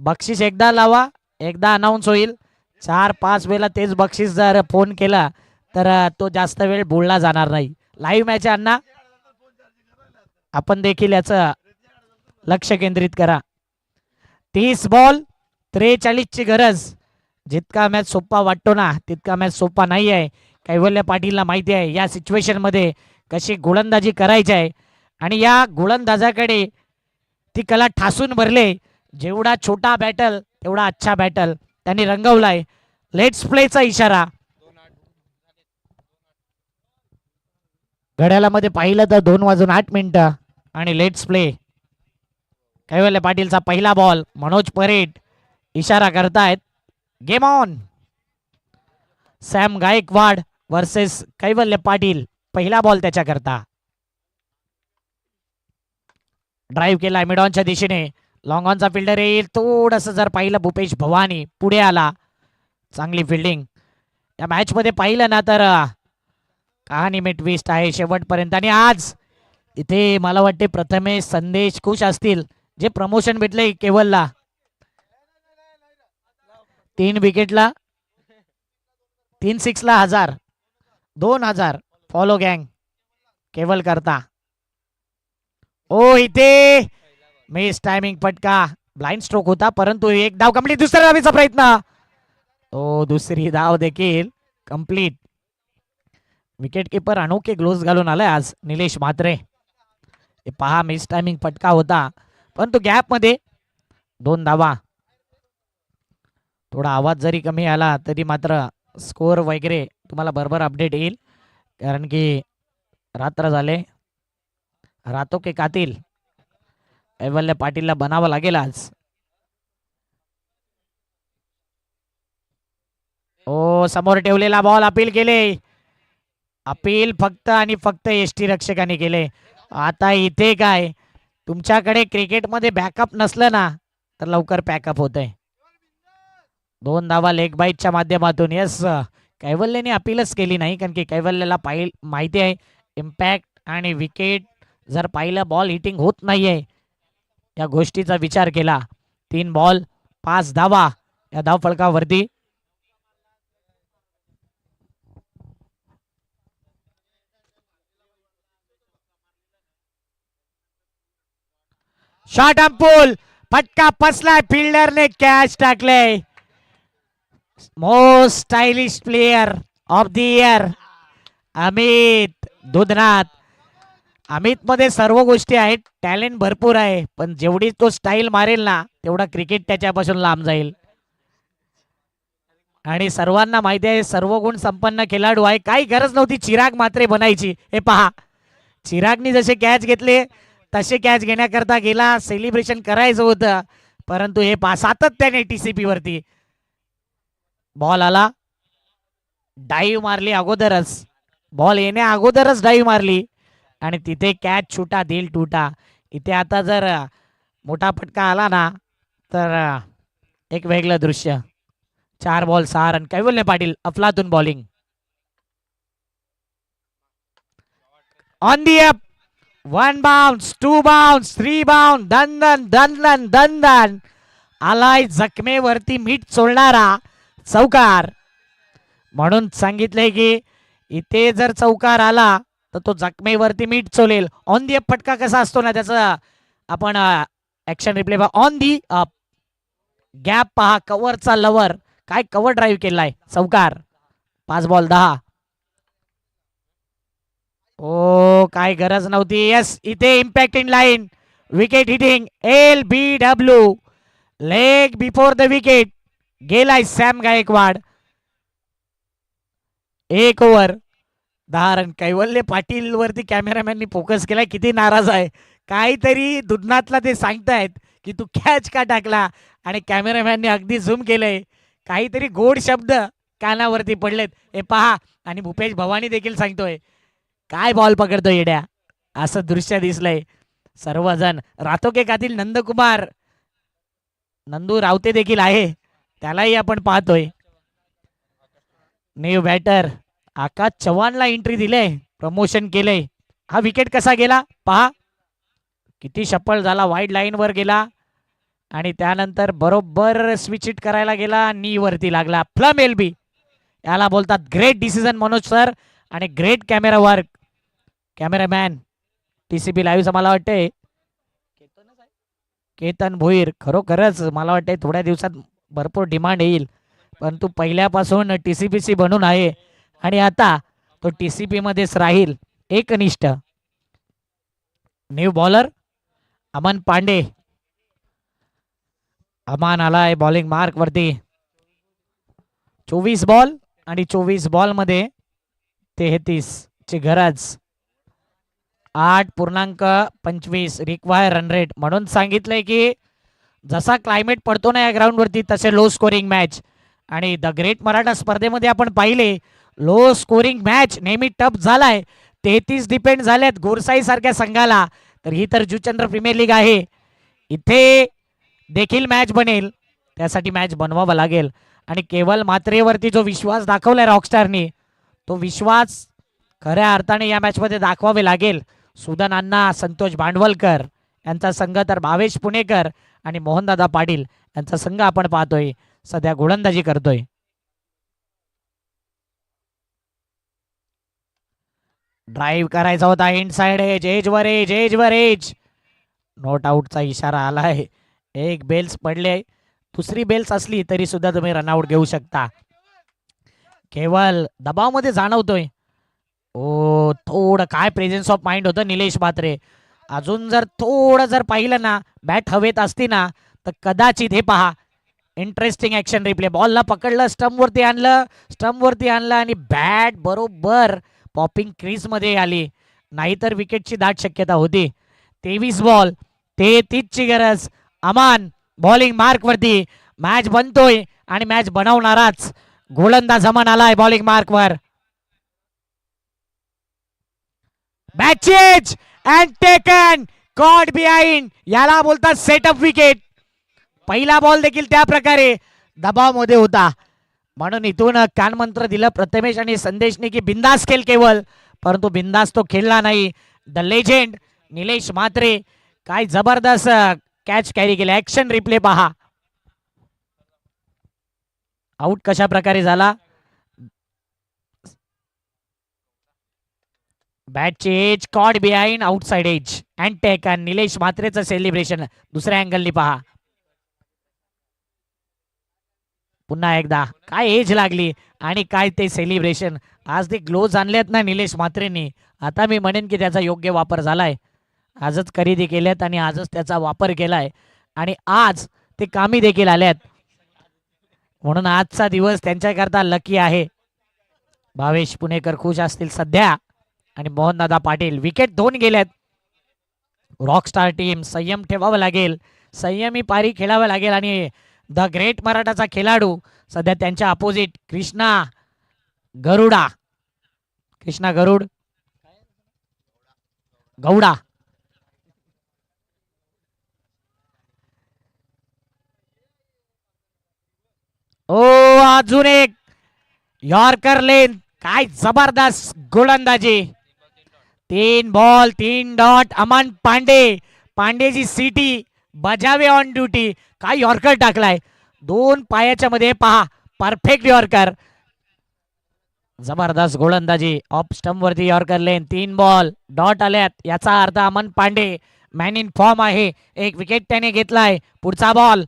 बक्षीस एकदा लावा एकदा अनाऊन्स होईल. 4-5 वेळेला तेच बक्षीस जर फोन केला तर तो जास्त वेळ बोलला जाणार नाही. लाईव्ह मॅच अण्णा आपण देखील याचं लक्ष केंद्रित करा. 30 बॉल 43 ची गरज. जितका मॅच सोपा वाटतो ना तितका मॅच सोपा नाही आहे. कैवल्य पाटीलला माहिती आहे या सिच्युएशन मध्ये कशी गोलंदाजी करायची आहे आणि या गोलंदाजाकडे ती कला ठासून भरले. जेवढा छोटा बॅटल तेवढा अच्छा बॅटल त्यांनी रंगवलाय. लेट्स प्लेचा इशारा. घड्याळामध्ये पाहिलं तर 2:08 आणि लेट्स प्ले. कैवल्य पाटीलचा पहिला बॉल. मनोज परेड इशारा करतायत game on. Sam Gaikwad versus कैवल्य पाटील. पहिला बॉल त्याच्याकरता. ड्राईव्ह केला मिडॉनच्या दिशेने. लॉंग ऑनचा फिल्डर येईल. थोडस जर पाहिलं भूपेश भवानी पुढे आला. चांगली फिल्डिंग या मॅच मध्ये पाहिलं ना तर कहाणी में ट्विस्ट आहे शेवटपर्यंत. आणि आज इथे मला वाटते प्रथमेश संदेश खुश असतील जे प्रमोशन भेटले केवलला. 3 विकेटला 3 6ला 1000 2000 फॉलो गँग केवल करता. ओ इथे मिस टायमिंग फटका. ब्लाइंड स्ट्रोक होता परंतु एक धाव कंप्लीट. दुसऱ्या धावेचा प्रयत्न. ओ दुसरी धाव देखील कंप्लीट. विकेट किपर अनोखे ग्लोव्स घालून आलाय आज निलेश म्हात्रे. पहा मिस टायमिंग फटका होता परंतु गॅप मध्ये 2 धावा. थोडा आवाज जरी कमी आला तरी मात्र स्कोअर वगैरे तुम्हाला बरोबर अपडेट येईल कारण की रात्र झाले. रातो के कातिल कैवल्य पाटीलला बनावं लागेल आज. ओ समोर ठेवलेला बॉल अपील केले. अपील फक्त आणि फक्त एसटी रक्षकाने केले. आता इथे काय तुमच्याकडे क्रिकेटमध्ये बॅकअप नसलं ना तर लवकर पॅकअप होत आहे. 2 धावा लेग बाईटच्या माध्यमातून. यस कैवल्याने अपीलच केली नाही कारण की कैवल्याला माहिती आहे इम्पॅक्ट आणि विकेट जर पाहिलं बॉल हिटिंग होत नाहीये या गोष्टीचा विचार केला. 3 बॉल 5 धावा या धाव फलकावरती. शॉट अंपूल फटका फसलाय. फिल्डरने कॅच टाकले. Most stylish player of the year Amit Dudhnath. Amit मध्ये सर्व गोष्टी आहेत. टॅलेंट भरपूर आहे पण जेवढी तो स्टाईल मारेल ना तेवढा क्रिकेट त्याच्यापासून लांब जाईल. आणि सर्वांना माहिती आहे सर्व गुण संपन्न खेळाडू आहे. काही गरज नव्हती चिराग म्हात्रे बनायची. हे पहा चिरागनी जसे कॅच घेतले तसे कॅच घेण्याकरता गेला. सेलिब्रेशन करायचं होतं परंतु हे पहा सातत्याने टीसीपी वरती बॉल आला. डाईव्ह मारली अगोदरच. बॉल येण्या अगोदरच डाईव्ह मारली आणि तिथे कॅच छुटा दिल टुटा. इथे आता जर मोठा फटका आला ना तर एक वेगळं दृश्य. 4 बॉल 6 रन. कैवल्य पाटील अफलातून bowling. On the up. 1 bounce 2 bounce 3 bounce. दन दन दन आलाय जखमेवरती मीठ सोडणारा चौकार. म्हणून सांगितलंय की इथे जर चौकार आला तर तो जखमेवरती मीठ चोलेल. ऑन दी अप फटका कसा असतो ना त्याचा आपण action replay on the up gap पहा. कव्हरचा लवर काय कव्हर ड्राईव्ह केलाय. चौकार. 5 बॉल 10. ओ काय गरज नव्हती. यस इथे impact in line. Wicket hitting LBW. Leg before the wicket. गेलाय Sam Gaikwad. 1 over 10 run. Kaivalya Patil वरती कॅमेरामॅननी फोकस केलाय. किती नाराज आहे. काहीतरी दुधनातला ते सांगतायत की तू कॅच का टाकला आणि कॅमेरामॅनने अगदी झूम केलंय. काहीतरी गोड शब्द कानावरती पडलेत. हे पहा आणि भूपेश भवानी देखील सांगतोय काय बॉल पकडतोय येड्या. असं दृश्य दिसलंय. सर्वजण रातोके कातील नंदकुमार नंदू रावते देखील आहे. त्यालाही आपण पाहतोय. न्यू बॅटर आकाश चव्हाणला एंट्री दिले. प्रमोशन केले. हा विकेट कसा गेला पहा. किती शप्पल झाला. वाईड लाईन वर गेला आणि त्यानंतर बरोबर स्विच हिट करायला गेला. नी वरती लागला. फ्लम LB. याला बोलतात ग्रेट डिसिजन मनोज सर आणि great camera work. Cameraman TCP live मला वाटते केतन भोईर. खरोखरच मला वाटते थोड्या दिवसात भरपूर डिमांड येईल. परंतु पहिल्यापासून TCPC बनून आहे आणि आता तो TCP मध्येच राहील एकनिष्ठ. New bowler Aman Pandey. अमान आलाय बॉलिंग मार्क वरती. 24 बॉल आणि 24 बॉल मध्ये 33 ची गरज. 8.25 रिक्वायर रन रेट. म्हणून सांगितलंय की जसा क्लायमेट पडतो ना या ग्राउंड वरती तसे लो स्कोरिंग मॅच. आणि द ग्रेट मराठा स्पर्धेमध्ये आपण पाहिले लो स्कोरिंग मॅच नेहमी टफ झालाय. 33 डिपेंड झाल्यात गोरसाई सारख्या संघाला. तर ही तर जुचंद्र प्रीमियर लीग आहे. इथे देखील मॅच बनेल. त्यासाठी मॅच बनवावा लागेल आणि केवळ मात्रेवरती जो विश्वास दाखवलाय रॉकस्टारनी तो विश्वास खऱ्या अर्थाने या मॅच मध्ये दाखवावे लागेल. सुदन अण्णा संतोष भांडवलकर यांचा संघ तर भावेश पुणेकर आणि मोहनदादा पाटील यांचा संघ आपण पाहतोय सध्या गोलंदाजी करतोय. ड्राईव्ह करायचा होता. Inside side edge. एज वर एज. नॉट आउटचा इशारा आलाय. एक बेल्स पडले. दुसरी बेल्स असली तरी सुद्धा तुम्ही रनआउट घेऊ शकता. केवळ दबाव मध्ये जाणवतोय. ओ थोडं काय प्रेझेन्स ऑफ माइंड होतं निलेश म्हात्रे. अजून जर थोडं जर पाहिलं ना बॅट हवेत असती ना तर कदाचित हे पहा इंटरेस्टिंग ऍक्शन रिप्ले. बॉलला पकडलं स्टंप वरती आणलं आणि बॅट बरोबर पॉपिंग क्रीज मध्ये आली. नाहीतर विकेटची दाट शक्यता होती. 23 बॉल 33 ची गरज. अमान बॉलिंग मार्क वरती. मॅच बनतोय आणि मॅच बनवणाराच गोलंदाज अमान आलाय बॉलिंग मार्क वर. Match change and taken caught behind. याला बोलतात सेटअप विकेट. पहिला बॉल देखील त्या प्रकारे दबाव मध्ये होता. म्हणून इथून कानमंत्र दिलं प्रथमेश आणि संदेशने की बिंदास खेळ केवळ. परंतु बिंदास तो खेळला नाही. द लेजेंड निलेश म्हात्रे काय जबरदस्त कॅच कॅरी केले. ऍक्शन रिप्ले पहा. आउट कशा प्रकारे झाला. बॅटची edge caught behind outside edge and taken. Nilesh म्हात्रेचं सेलिब्रेशन दुसऱ्या अँगलनी पहा. पुन्हा एकदा काय एज लागली आणि काय ते सेलिब्रेशन. आज ते ग्लोव्ज आणलेत ना निलेश म्हात्रेंनी. आता मी म्हणेन की त्याचा योग्य वापर झालाय. आजच खरेदी केल्यात आणि आजच त्याचा वापर केलाय आणि आज ते कामी देखील आल्यात. म्हणून आजचा दिवस त्यांच्याकरता लकी आहे. भावेश पुणेकर खुश असतील सध्या आणि मोहनदादा पाटील. विकेट 2 गेल्यात. रॉकस्टार टीम संयम ठेवावा लागेल. संयमी पारी खेळावं लागेल आणि द ग्रेट मराठाचा खेळाडू सध्या त्यांच्या अपोजिट कृष्णा गरुड गौडा ओ अजून एक यॉर्कर लेन. काय जबरदस्त गोलंदाजी. 3 बॉल 3 डॉट. अमन पांडेची सिटी बजावे ऑन ड्युटी. काय यॉर्कर टाकलाय. 2 पायाच्या मध्ये पहा परफेक्ट यॉर्कर. जबरदस्त गोलंदाजी ऑफ स्टंप वरती यॉर्कर लेन 3 बॉल डॉट आल्यात याचा अर्थ Aman Pandey man in form आहे. एक विकेट त्याने घेतलाय. पुढचा बॉल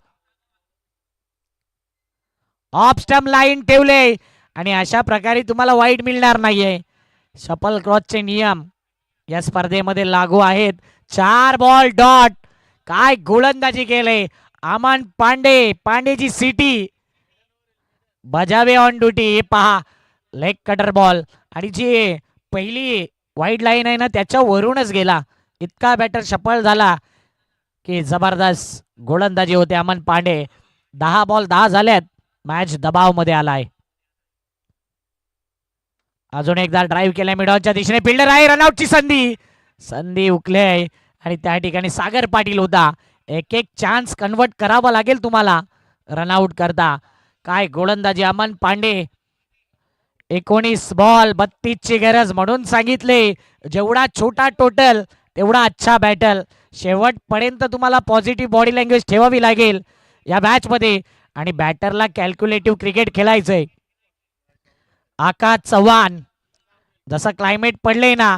ऑफ स्टंप लाईन ठेवले आणि अशा प्रकारे तुम्हाला वाईट मिळणार नाहीये. शपल क्रॉसचे नियम या स्पर्धेमध्ये लागू आहेत. 4 बॉल डॉट. काय गोलंदाजी केले अमन पांडे. पांडेची सिटी बजावे ऑन ड्युटी. हे पहा लेग कटर बॉल आणि जी पहिली वाईड लाईन आहे ना त्याच्यावरूनच गेला. इतका बॅटर शफल झाला की जबरदस्त गोलंदाजी होते अमन पांडे. 10 बॉल 10 झाल्यात. मॅच दबाव मध्ये आलाय. अजून एकदा ड्राईव्ह केल्या मिडॉनच्या दिशेने फिल्डर आहे. रनआउटची संधी हुकली आहे आणि त्या ठिकाणी सागर पाटील होता. एक एक चान्स कन्वर्ट करावा लागेल तुम्हाला रनआउट करता. काय गोलंदाजी अमन पांडे. 19 बॉल 32 ची गरज म्हणून सांगितले. जेवढा छोटा टोटल तेवढा अच्छा बॅटल. शेवटपर्यंत तुम्हाला पॉझिटिव्ह बॉडी लँग्वेज ठेवावी लागेल या मॅच मध्ये आणि बॅटरला कॅल्क्युलेटिव्ह क्रिकेट खेळायचंय. आकाश चव्हाण जसं क्लायमेट पडले ना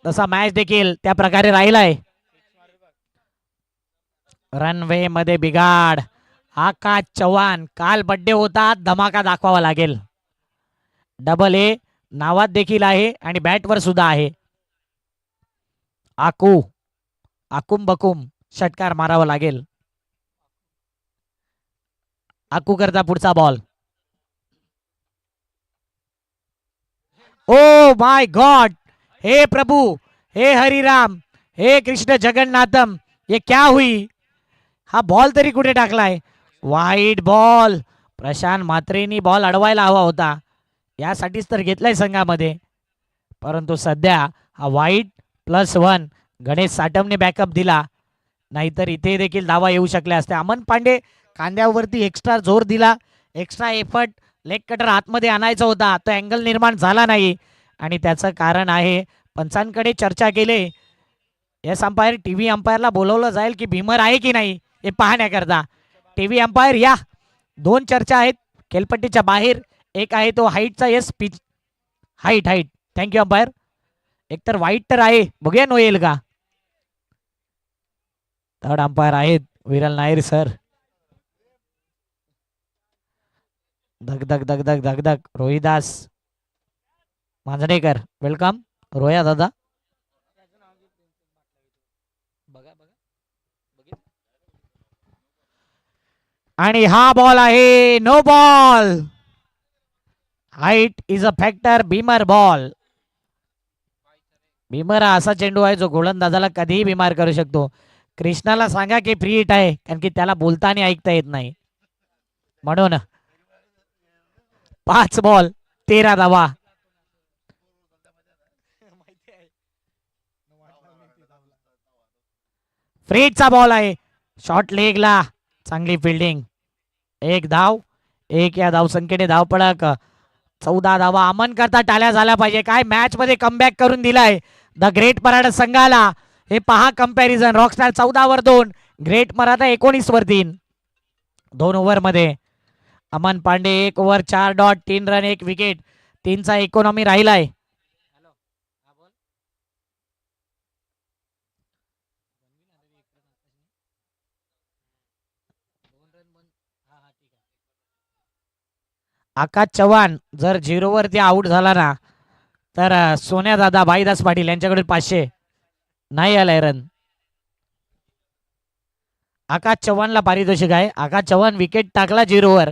तसा मॅच देखील त्या प्रकारे राहिलाय. रनवे मध्ये बिघाड. आकाश चव्हाण काल बर्थडे होता. धमाका दाखवावा लागेल. डबल ए नावात देखील आहे आणि बॅटवर सुद्धा आहे. आकुम बकुम षटकार मारावा लागेल. आकू करता पुढचा बॉल. Oh my God. हे प्रभु, हे हरिराम, हे कृष्ण जगन्नाथम, ये क्या हुई. हा बॉल तरी कुठे टाकलाय. वाईट बॉल. प्रशांत म्हात्रेंनी बॉल अडवायला हवा होता. यासाठीच तर घेतलाय संघामध्ये. परंतु सध्या हा वाईट +1 गणेश साटमने बॅकअप दिला. नाहीतर इथे देखील धावा येऊ शकल्या असत्या. अमन पांडे कांद्यावरती एक्स्ट्रा जोर दिला. Extra effort. लेग कटर आतमध्ये आणायचा होता. तो अँगल निर्माण झाला नाही आणि त्याचं कारण आहे पंचांकडे चर्चा केले. एस अंपायर टीव्ही अंपायरला बोलवलं जाईल की भीमर आहे की नाही हे पाहण्याकरता. टीव्ही अंपायर या. 2 चर्चा आहेत खेळपट्टीच्या बाहेर. एक आहे तो हाईटचा. Yes pitch height. Thank you umpire. एकतर वाईट तर आहे. बघूया नो येईल का. थर्ड अंपायर आहेत विरल नायर सर. धक रोहिदास मांजरेकर वेलकम. रोया दादा. आणि हा बॉल आहे no ball. Height is a factor. Beamer ball. Beamer हा असा चेंडू आहे जो गोलंदाजाला कधीही बीमार करू शकतो. कृष्णाला सांगा की फ्री हिट आहे कारण की त्याला बोलता आणि ऐकता येत नाही म्हणून. 5 बॉल 13 धावा. फ्रीडचा बॉल आहे. शॉर्ट लेगला चांगली फिल्डिंग. 1 धाव. 1 या धावसंख्येने धावपळक. 14 धावा. अमन करता टाळ्या झाल्या पाहिजे. काय मॅच मध्ये कमबॅक करून दिलाय द ग्रेट मराठा संघाला. हे पहा कंपॅरिझन. रॉकस्टार 14 वर 2. ग्रेट मराठा 19 वर 3. 2 ओव्हर मध्ये Aman Pandey 1 over 4 dot 3 run 1 wicket. 3चा इकॉनॉमी राहिलाय. आकाश चव्हाण जर 0 वरती आउट झाला ना तर सोन्या दादा भाईदास पाटील यांच्याकडून 500 नाही आलाय रन. आकाश चव्हाणला पारितोषिक आहे. आकाश चव्हाण विकेट टाकला 0 वर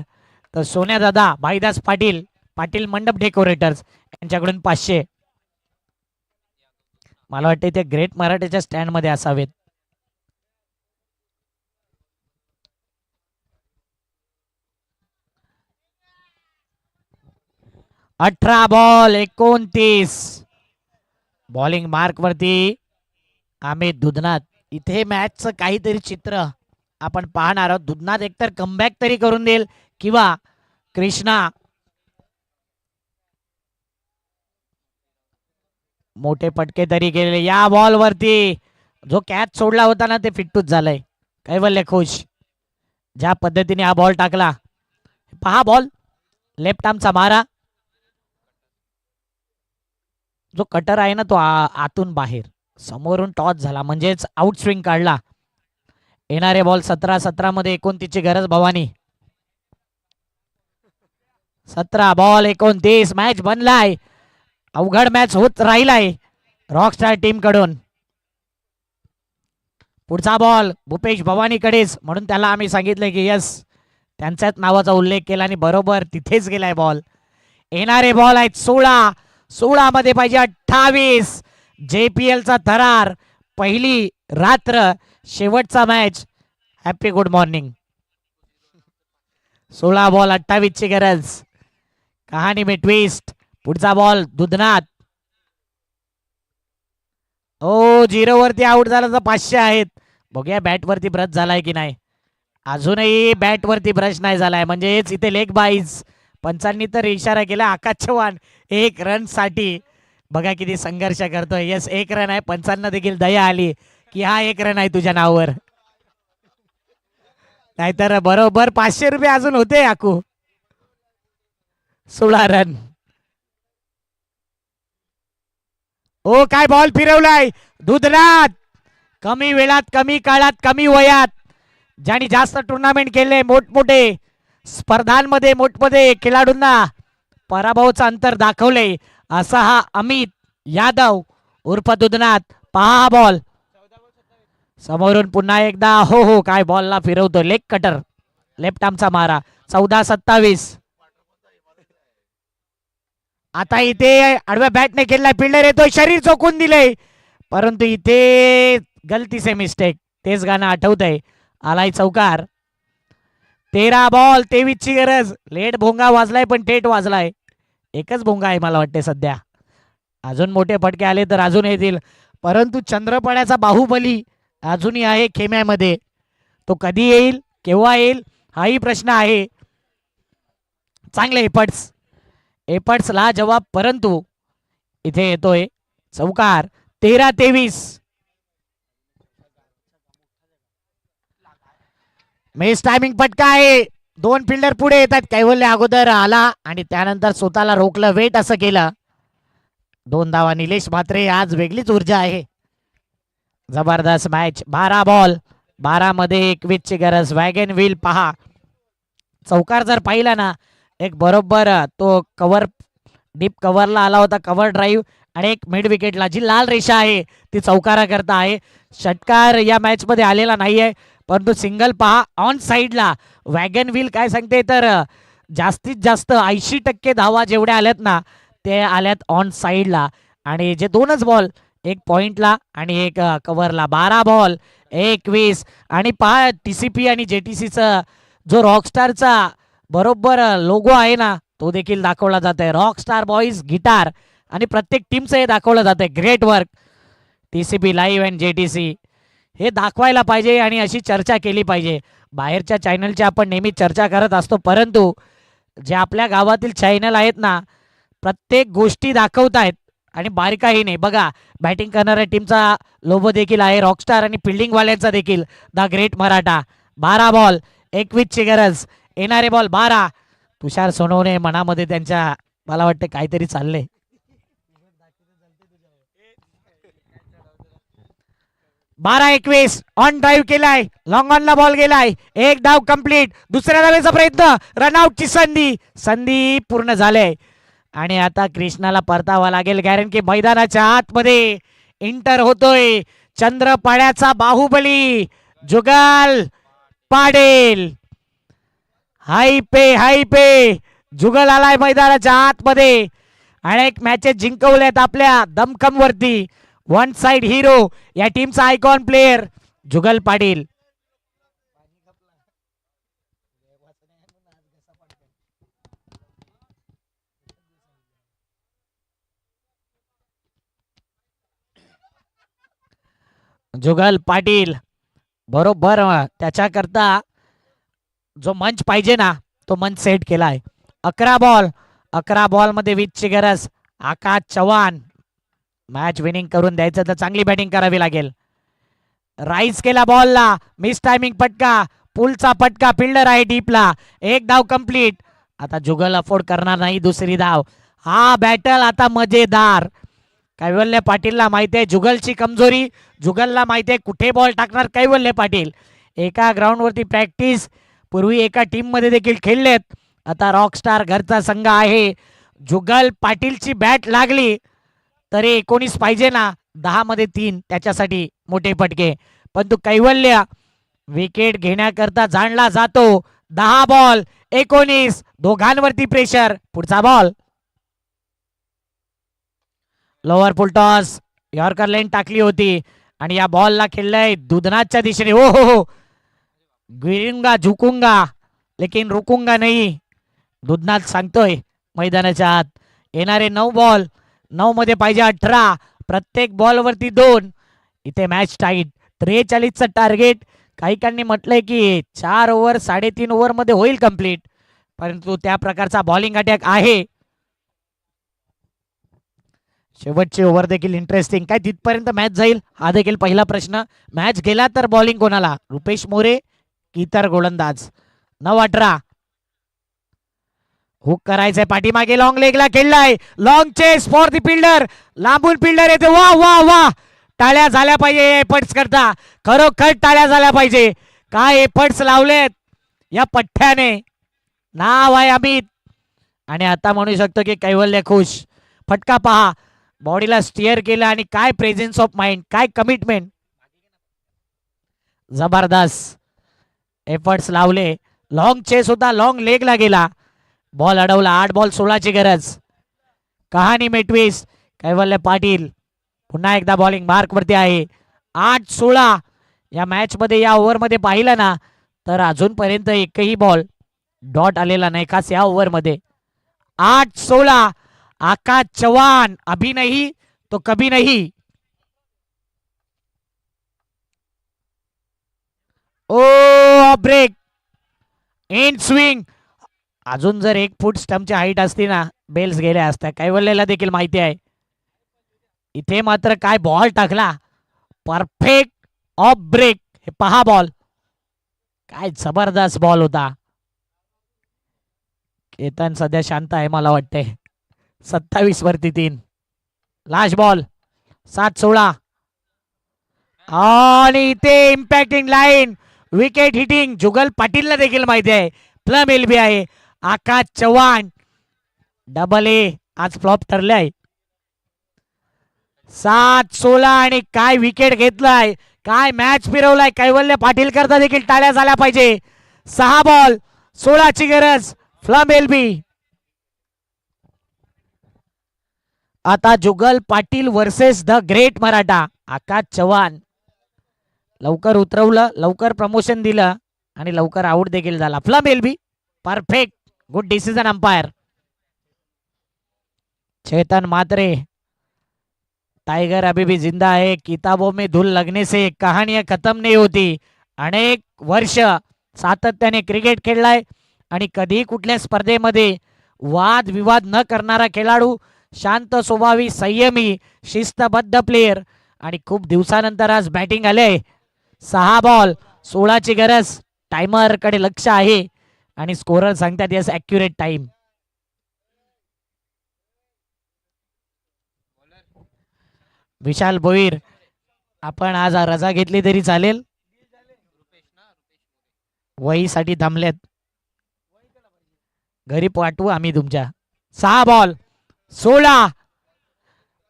तर सोन्या दादा भाईदास पाटील मंडप डेकोरेटर्स यांच्याकडून 500. मला वाटते ते ग्रेट मराठीच्या स्टँड मध्ये असावेत. अठरा बॉल 29. बॉलिंग मार्क वरती अमित दुधनाथ. इथे मॅचचं काहीतरी चित्र आपण पाहणार आहोत. दुधनाथ एकतर कमबॅक तरी करून देईल किंवा कृष्णा मोठे पटके तरी गेलेले. या बॉल वरती जो कॅच सोडला होता ना ते फिट्टूच झालंय. कैवल्य खुश ज्या पद्धतीने हा बॉल टाकला. पहा बॉल लेफ्ट आर्मचा मारा. जो कटर आहे ना तो आतून बाहेर, समोरून टॉस झाला म्हणजेच आउट स्विंग काढला. येणारे बॉल 17 मध्ये 29 ची गरज भवानी. 17 बॉल 29. मॅच बनलाय, अवघड मॅच होत राहिलाय रॉकस्टार टीम कडून. पुढचा बॉल भूपेश भवानीकडेच, म्हणून त्याला आम्ही सांगितलं की यस त्यांच्याच नावाचा उल्लेख केला आणि बरोबर तिथेच गेलाय बॉल. येणारे बॉल आहेत 16 मध्ये पाहिजे 28. JPL चा थरार, पहिली रात्र, शेवटचा match. Happy good morning. 16 ball 28 ची गरज. कहाणी में ट्विस्ट. पुढचा बॉल दुधनाथ. ओ 0 वरती आउट झाला तर 500 आहेत. बघूया बॅट वरती ब्रश झालाय की नाही. अजूनही बॅट वरती ब्रश नाही झालाय, म्हणजेच इथे लेग बाईज. पंचांनी तर इशारा केला आकाश चव्हाण 1 रन साठी. बघा किती संघर्ष करतोय. यस 1 रन आहे. पंचांना देखील दया आली की हा 1 रन आहे तुझ्या नावावर, नाहीतर बरोबर 500 रुपये अजून होते आकू. 16 रन. ओ काय बॉल फिरवलाय दुधनाथ. कमी वेळात, कमी काळात, कमी वयात, ज्यांनी जास्त टुर्नामेंट केले, मोठमोठे स्पर्धांमध्ये मोठमोठे खेळाडूंना पराभवाचं अंतर दाखवले, असा हा अमित यादव उर्फ दुधनाथ. पहा बॉल समोरून पुन्हा एकदा. हो काय बॉलला फिरवतो. लेग कटर, लेफ्ट आर्मचा मारा. 14-27. आता इथे आडव्या बॅटने खेळलाय, फिल्डर येतोय, शरीर चोकून दिले, परंतु इथे गलती से मिस्टेक. तेच गाणं आठवतंय. आलाय चौकार. 13 बॉल 23 ची गरज. लेट भोंगा वाजलाय पण थेट वाजलाय. एकच भोंगा आहे मला वाटते सध्या. अजून मोठे फटके आले तर अजून येतील, परंतु चंद्रपड्याचा बाहुबली अजूनही आहे खेम्यामध्ये. तो कधी येईल, केव्हा येईल, हाही प्रश्न आहे. चांगले एफर्ट्सला जवाब, परंतु इथे येतोय चौकार. 13-23. मिस टायमिंग फटका आहे. 2 फिल्डर पुढे येतात. कैवल्य अगोदर आला आणि त्यानंतर स्वतःला रोखलं, वेट असं केलं. 2 धावा. निलेश म्हात्रे, आज वेगळीच ऊर्जा आहे. जबरदस्त मॅच. 12 बॉल 12 मध्ये 21 ची गरज. वॅगन व्हील पहा. चौकार जर पाहिला ना, एक बरोबर तो कव्हर, डीप कव्हरला आला होता, कव्हर ड्राईव्ह, आणि एक मिड विकेटला जी लाल रेषा आहे ती चौकारा करता आहे. षटकार या मॅच मध्ये आलेला नाहीये, परंतु सिंगल पहा ऑन साइडला. वॅगन व्हील काय सांगते तर जास्तीत जास्त 80% धावा जेवढ्या आल्यात ना ते आल्यात ऑन साइडला, आणि जे 2च बॉल, एक पॉइंटला आणि एक कव्हरला. 12 बॉल 21. आणि पहा TCP आणि JTCचा जो रॉकस्टारचा बरोबर लोगो आहे ना तो देखील दाखवला जात आहे. रॉकस्टार बॉईज गिटार, आणि प्रत्येक टीमचं हे दाखवलं जात आहे. Great work TCP live and JTC. हे दाखवायला पाहिजे आणि अशी चर्चा केली पाहिजे. बाहेरच्या चॅनलची आपण नेहमी चर्चा करत असतो, परंतु जे आपल्या गावातील चॅनल आहेत ना प्रत्येक गोष्टी दाखवतायत आणि बारकाही नाही. बघा बॅटिंग करणाऱ्या टीमचा लोगो देखील आहे रॉकस्टार, आणि फिल्डिंग वाल्यांचा देखील द ग्रेट मराठा. 12 बॉल 21 ची गरज. येणारे बॉल 12. तुषार सोनवणे मनामध्ये त्यांच्या मला वाटतं काहीतरी चाललंय. 12-21. ऑन ड्राईव्ह केलाय, लॉंग ऑनला बॉल गेलाय, 1 धाव कंप्लीट. दुसऱ्या धावेचा प्रयत्न, रनआउटची संधी पूर्ण झाले, आणि आता कृष्णाला परतावा लागेल, कारण की मैदानाच्या आतमध्ये इंटर होतोय चंद्रपाड्याचा बाहुबली जुगल पाटील. हाय पे जुगल आलाय मैदानाच्या आतमध्ये. अनेक मॅचेस जिंकवल्यात आपल्या दमखम वरती. वन साइड हिरो, या टीमचा आयकॉन प्लेयर जुगल पाटील. जुगल पाटील बरोबर त्याच्याकरता जो मंच पाहिजे ना तो मंच सेट केलाय. 11 बॉल मध्ये 20 ची गरज. आकाश चव्हाण मॅच विनिंग करून द्यायचं तर चांगली बॅटिंग करावी लागेल. राईज केला बॉलला, मिस टायमिंग फटका, पुलचा फटका, फिल्डर आहे डीपला. 1 धाव कंप्लीट. आता जुगल अफोर्ड करणार नाही दुसरी धाव. हा बॅटल आता मजेदार. कैवल्य पाटीलला माहिती आहे जुगलची कमजोरी, जुगलला माहिती आहे कुठे बॉल टाकणार कैवल्य पाटील. एका ग्राउंडवरती प्रॅक्टिस, पूर्वी एका टीम मध्ये देखील खेळलेत. आता रॉकस्टार घरचा संघ आहे. जुगल पाटीलची बॅट लागली तरी 19 पाहिजे ना, 10 मध्ये 3 त्याच्यासाठी मोठे फटके. परंतु कैवल्य विकेट घेण्याकरता जाणला जातो. 10 बॉल 19, दोघांवरती प्रेशर. पुढचा बॉल लोअर फुलटॉस, यॉर्कर लेन टाकली होती आणि या बॉलला खेळलंय दुधनाच्या दिशेने. हो हो हो, गिरूंगा झुकूंगा लेकिन रुकूंगा नाही, दुधनाथ सांगतोय मैदानाच्या आत. येणारे 9 बॉल, 9 मध्ये पाहिजे 18, प्रत्येक बॉल वरती 2. इथे मॅच टाईट. 43चं टार्गेट. काहीकांनी म्हटलंय की 4 ओव्हर 3.5 ओव्हर मध्ये होईल कंप्लीट, परंतु त्या प्रकारचा बॉलिंग अटॅक आहे. शेवटची ओव्हर देखील इंटरेस्टिंग. काय तिथपर्यंत मॅच जाईल हा देखील पहिला प्रश्न. मॅच गेला तर बॉलिंग कोणाला, रुपेश मोरे की इतर गोलंदाज. 9-18. हुक करायचंय पाठीमागे, लॉंग लेगला खेळलाय. Long chase for the fielder, लांबून फिल्डर येते. वा वा वा, टाळ्या झाल्या पाहिजे एफर्ट्स करता, खरोखर टाळ्या झाल्या पाहिजे. काय एफर्ट्स लावलेत या पठ्ठ्याने. नाव आहे अमित. आणि आता म्हणू शकतो की कैवल्य खुश. फटका पहा, बॉडीला स्टिअर केलं आणि काय प्रेझेन्स ऑफ माइंड, काय कमिटमेंट. जबरदस्त एफर्ट्स लावले. लॉंग चेस होता, लॉंग लेगला गेला, बॉल अडवला. 8 बॉल 16ची गरज. कहाणी मेटवीस. कैवल्य पाटील पुन्हा एकदा बॉलिंग मार्क वरती आहे. 8-16 या मॅच मध्ये, या ओव्हर मध्ये पाहिलं ना तर अजूनपर्यंत एकही बॉल डॉट आलेला नाही, खास या ओव्हर मध्ये. 8-16. आकाश चव्हाण, अभी नहीं तो कभी नहीं. ओ ब्रेक इन स्विंग. अजून जर 1 फूट स्टंपची हाईट असती ना, बेल्स गेल्या असत्या. कैवल्यला देखील माहिती आहे. इथे मात्र काय बॉल टाकला, परफेक्ट ऑफ ब्रेक. हे पहा बॉल, काय जबरदस्त बॉल होता. केतन सध्या शांत आहे मला वाटते. 27 वरती 3. Last ball. 7-16. आणि इथे इम्पॅक्टिंग लाईन, विकेट हिटिंग. जुगल पाटीलला देखील माहिती आहे प्लम एलबी आहे. आकाश चव्हाण डबल ए आज फ्लॉप ठरले आहे. 7-16 आणि काय विकेट घेतलाय, काय मॅच फिरवलाय कैवल्य पाटील करता देखील टाळ्या झाल्या पाहिजे. 6 बॉल 16ची गरज. Plumb LB. आता Jugal Patil versus the great Maratha. Akash Chavan लवकर उतरवलं, लवकर प्रमोशन दिलं आणि लवकर आउट देखील झाला. Plumb LB. Perfect, good decision umpire. Chetan Mhatre, tiger अभी भी जिंदा है, किताबों में धूल लगने से कहानियां खत्म नहीं होती. अनेक वर्ष सातत्याने क्रिकेट खेळलाय आणि कधी कुठल्या स्पर्धेमध्ये वाद विवाद न करणारा खेळाडू, शांत स्वभावी, संयमी, शिस्तबद्ध प्लेयर आणि खूप दिवसानंतर आज बॅटिंग आले. 6 बॉल 16ची गरज. टाइमर कडे लक्ष आहे आणि स्कोरर सांगतात यस ॲक्युरेट टाइम. विशाल भोईर, आपण आज रजा घेतली तरी चालेल, वहीसाठी थांबलेत, घरी पाठवू आम्ही तुमच्या. 6 बॉल 16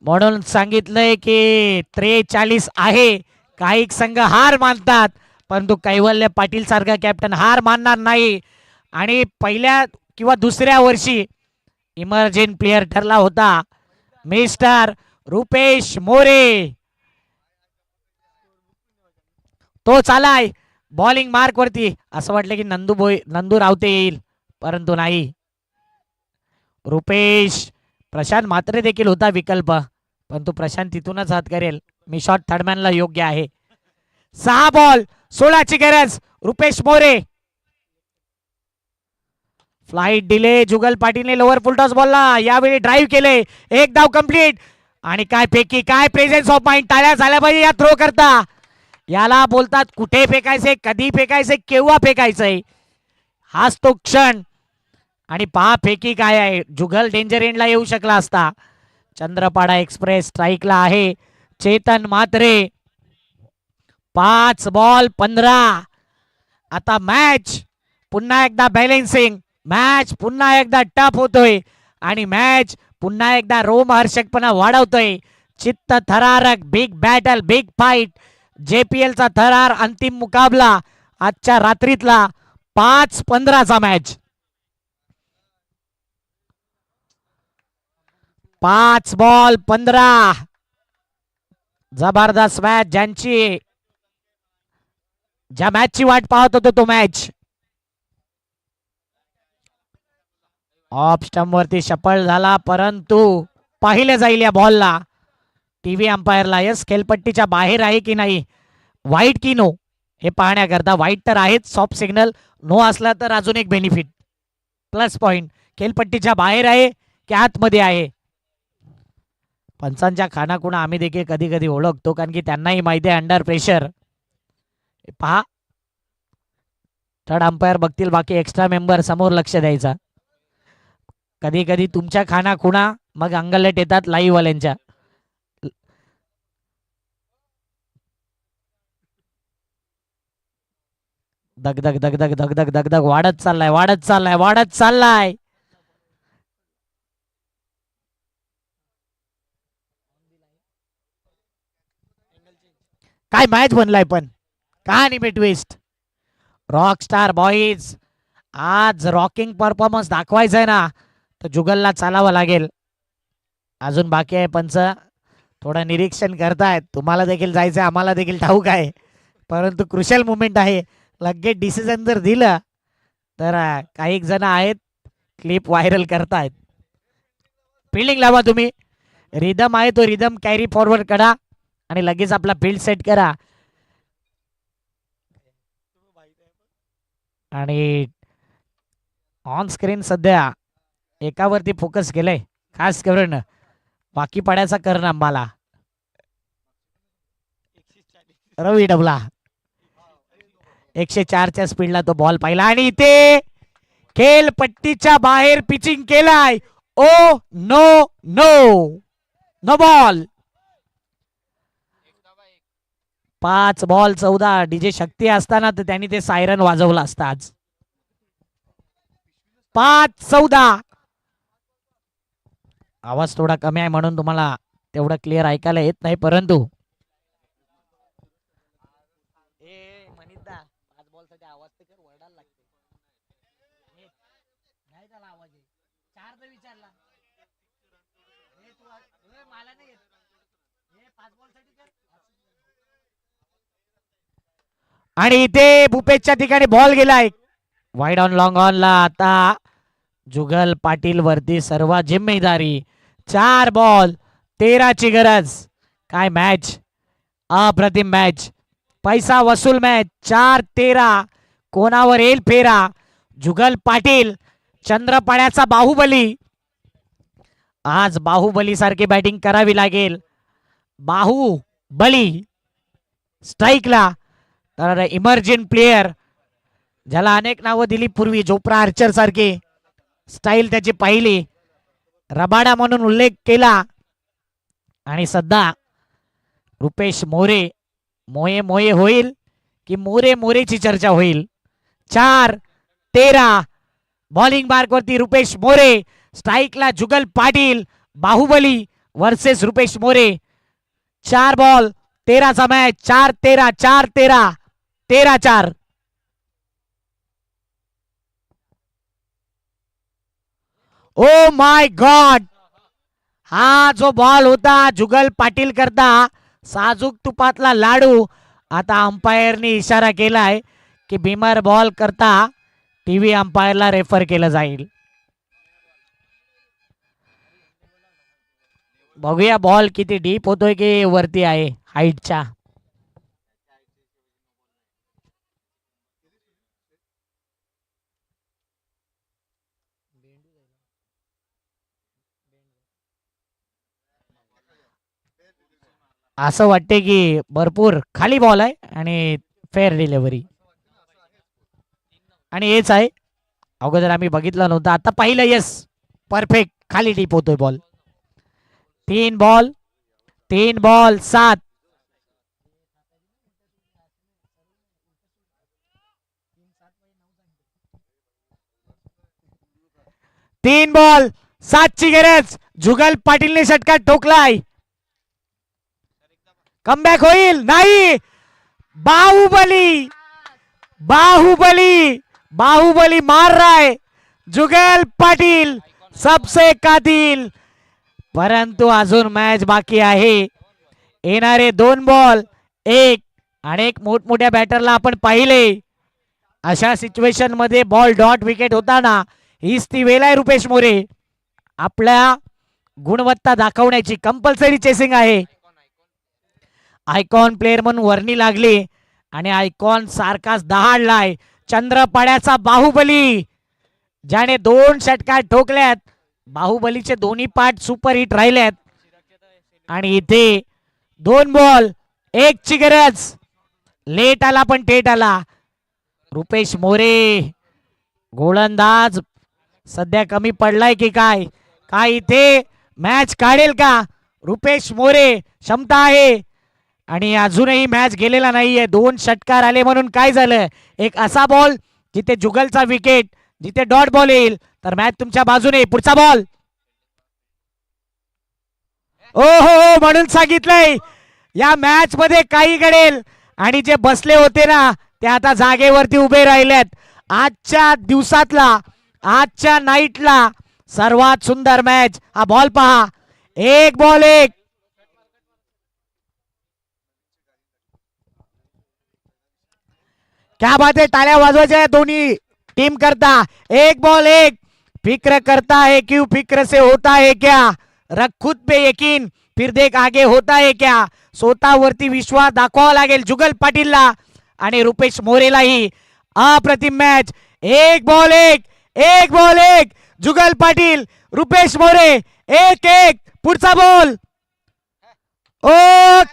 म्हणून सांगितलंय की 43 आहे. काही संघ हार मानतात, परंतु कैवल्य पाटील सारखा कॅप्टन हार मानणार नाही. आणि पहिल्या किंवा दुसऱ्या वर्षी इमर्जिंग प्लेयर ठरला होता मिस्टर रुपेश मोरे. तो चालाय बॉलिंग मार्क वरती. असं वाटलं की नंदू रावते येईल, परंतु नाही. रुपेश, प्रशांत मात्रे देखील होता विकल्प, परंतु प्रशांत तिथूनच हात करेल. मी शॉट थर्डमॅनला योग्य आहे. 6 बॉल 16ची गरज. रुपेश मोरे. Flight delay. जुगल पाटीलने लोअर फुलटॉस बॉलला यावेळी ड्राईव्ह केले. 1 धाव कंप्लीट. आणि काय फेकी, काय प्रेझेन्स ऑफ माइंड. टाळ्या झाल्या पाहिजे या थ्रो करता. याला बोलतात कुठे फेकायचे, कधी फेकायचे, केव्हा फेकायचंय, हाच तो क्षण. आणि पहा फेकी काय आहे. जुगल डेंजर एंडला येऊ शकला असता. चंद्रपाडा एक्सप्रेस स्ट्राईकला आहे. चेतन म्हात्रे 5 बॉल 15. आता मॅच पुन्हा एकदा बॅलेन्सिंग, मॅच पुन्हा एकदा टफ होतोय आणि मॅच पुन्हा एकदा रोमहर्षकपणा वाढवतोय. चित्त थरारक big battle, big fight, JPL चा थरार अंतिम मुकाबला आजच्या रात्रीतला 5-15 चा मॅच. 5 बॉल 15. जबरदस्त मॅच, ज्या मॅचची वाट पाहत होतो तो मॅच. ऑफ स्टंप वरती शफल झाला, परंतु पाहिले जाईल या बॉलला. टीव्ही अंपायरला यस खेळपट्टीच्या बाहेर आहे की नाही, वाईट की नो हे पाहण्याकरता. वाईट तर आहेच, सॉफ्ट सिग्नल. नो असला तर अजून एक बेनिफिट, प्लस पॉइंट. खेळपट्टीच्या बाहेर आहे की आतमध्ये आहे. पंचांच्या खानाखुणा आम्ही देखील कधी कधी ओळखतो, कारण की त्यांनाही माहिती आहे अंडर प्रेशर. पहा, थर्ड अंपायर बघतील, बाकी एक्स्ट्रा मेंबर समोर लक्ष द्यायचा. कधी कधी तुमच्या खानाखुणा मग अंगलट येतात लाईव्ह वाल्यांच्या. दगदग दगदग दगदग दगदग वाढत चाललाय, वाढत चाललाय, वाढत चाललाय. काय मॅच बनलाय, पण का निमे ट्विस्ट. रॉक स्टार बॉईज, आज रॉकिंग परफॉर्मन्स दाखवायचा आहे ना, तर जुगलला चालावं लागेल. अजून बाकी आहे, पंच थोडं निरीक्षण करतायत. तुम्हाला देखील जायचं, आम्हाला देखील ठाऊक आहे, परंतु क्रुशियल मुवमेंट आहे. लगेच डिसिजन जर दिलं तर काही जण आहेत क्लिप व्हायरल करतायत. फिल्डिंग लावा तुम्ही, रिदम आहे तो रिदम कॅरी फॉरवर्ड करा आणि लगेच आपला फील्ड सेट करा. आणि ऑन स्क्रीन सध्या एकावरती फोकस केलंय खास करून, बाकी पडायचा करणं आम्हाला. रवी डबला 104च्या स्पीडला तो बॉल पाहिला आणि इथे खेळपट्टीच्या बाहेर पिचिंग केलाय. Oh no no no ball. 5 ball 14. DJ शक्ती असताना तर त्यांनी ते सायरन वाजवलं असतं आज. 5-14. आवाज थोडा कमी आहे म्हणून तुम्हाला तेवढं क्लिअर ऐकायला येत नाही, परंतु आणि इथे भूपेशच्या ठिकाणी बॉल गेलाय वाईड ऑन लॉंग ऑन ला. आता जुगल पाटील वरती सर्व जिम्मेदारी. 4 बॉल 13 ची गरज. काय मॅच, अप्रतिम मॅच, पैसा वसूल मॅच. 4-13. कोणावर येईल फेरा. जुगल पाटील चंद्रपाड्याचा बाहुबली. आज बाहुबली सारखी बॅटिंग करावी लागेल. बाहुबली स्ट्राईकला. तर इमर्जिंग प्लेयर ज्याला अनेक नावं दिली पूर्वी, जोप्रा आर्चर सारखी स्टाईल त्याची पाहिली, रबाडा म्हणून उल्लेख केला. आणि सध्या रुपेश मोरे, मोये मोये होईल की मोरे मोरेची चर्चा होईल. 4-13. बॉलिंग मार्क वरती रुपेश मोरे, स्ट्राईकला जुगल पाटील. बाहुबली वर्सेस रुपेश मोरे. 4 बॉल 13 चा मॅच. 4-13, 4-13, 13-4. ओ माय गॉड, हा जो बॉल होता जुगल पाटील करता साजूक तुपातला लाडू. आता अंपायरनी इशारा केलाय की बिमर बॉल करता टीव्ही अंपायरला रेफर केलं जाईल. बघूया बॉल किती डीप होतोय की वरती आहे हाईटच्या. असं वाटते की भरपूर खाली बॉल आहे आणि फेअर डिलिव्हरी. आणि हेच आहे, अगोदर आम्ही बघितलं नव्हतं, आता पाहिलं. येस, परफेक्ट खाली डीप होतोय बॉल. तीन बॉल 7. तीन बॉल 7 ची गरज. जुगल पाटीलने षटकार ठोकलाय. कमबॅक होईल नाही. बाहुबली बाहुबली बाहुबली मार रहा है. जुगल पाटील सबसे कातिल. परंतु अजून मॅच बाकी आहे. येणारे 2 बॉल 1. अनेक मोठमोठ्या बॅटरला आपण पाहिले अशा सिच्युएशन मध्ये बॉल डॉट विकेट होताना हीच ती वेळ आहे रुपेश मोरे. आपल्या गुणवत्ता दाखवण्याची कंपल्सरी चेसिंग आहे. आयकॉन प्लेअर म्हणून वर्णी लागली आणि आयकॉन सारखाच दहाडलाय. चंद्रपाड्याचा बाहुबली ज्याने 2 षटकार ठोकल्यात. बाहुबलीचे दोन्ही पार्ट सुपर हिट राहिल्यात आणि इथे 2 बॉल 1 ची गरज. लेट आला पण थेट आला. रुपेश मोरे गोलंदाज सध्या कमी पडलाय की काय इथे मॅच काढेल का रुपेश मोरे. क्षमता आहे आणि अजूनही मॅच गेलेला नाहीये. 2 षटकार आले म्हणून काय झालं. एक असा बॉल जिथे जुगलचा विकेट, जिथे डॉट बॉल येईल तर मॅच तुमच्या बाजूने. पुढचा बॉल ओ हो म्हणून सांगितलंय या मॅच मध्ये काही घडेल. आणि जे बसले होते ना ते आता जागेवरती उभे राहिलेत. आजच्या दिवसातला, आजच्या नाईटला सर्वात सुंदर मॅच. हा बॉल पहा. 1 बॉल 1. क्या बात है. टाळ्या वाजवायच्या दोन्ही टीम करता. 1 बॉल 1. फिक्र करता है क्यों, फिक्र से होता है क्या. रख खुद पे यकीन फिर देख आगे होता है क्या. स्वतःवरती विश्वास दाखवावा लागेल जुगल पाटीलला आणि रुपेश मोरेलाही. अप्रतिम मॅच. 1 बॉल 1. 1 बॉल 1. जुगल पाटील रुपेश मोरे 1-1. पुढचा बॉल. ओ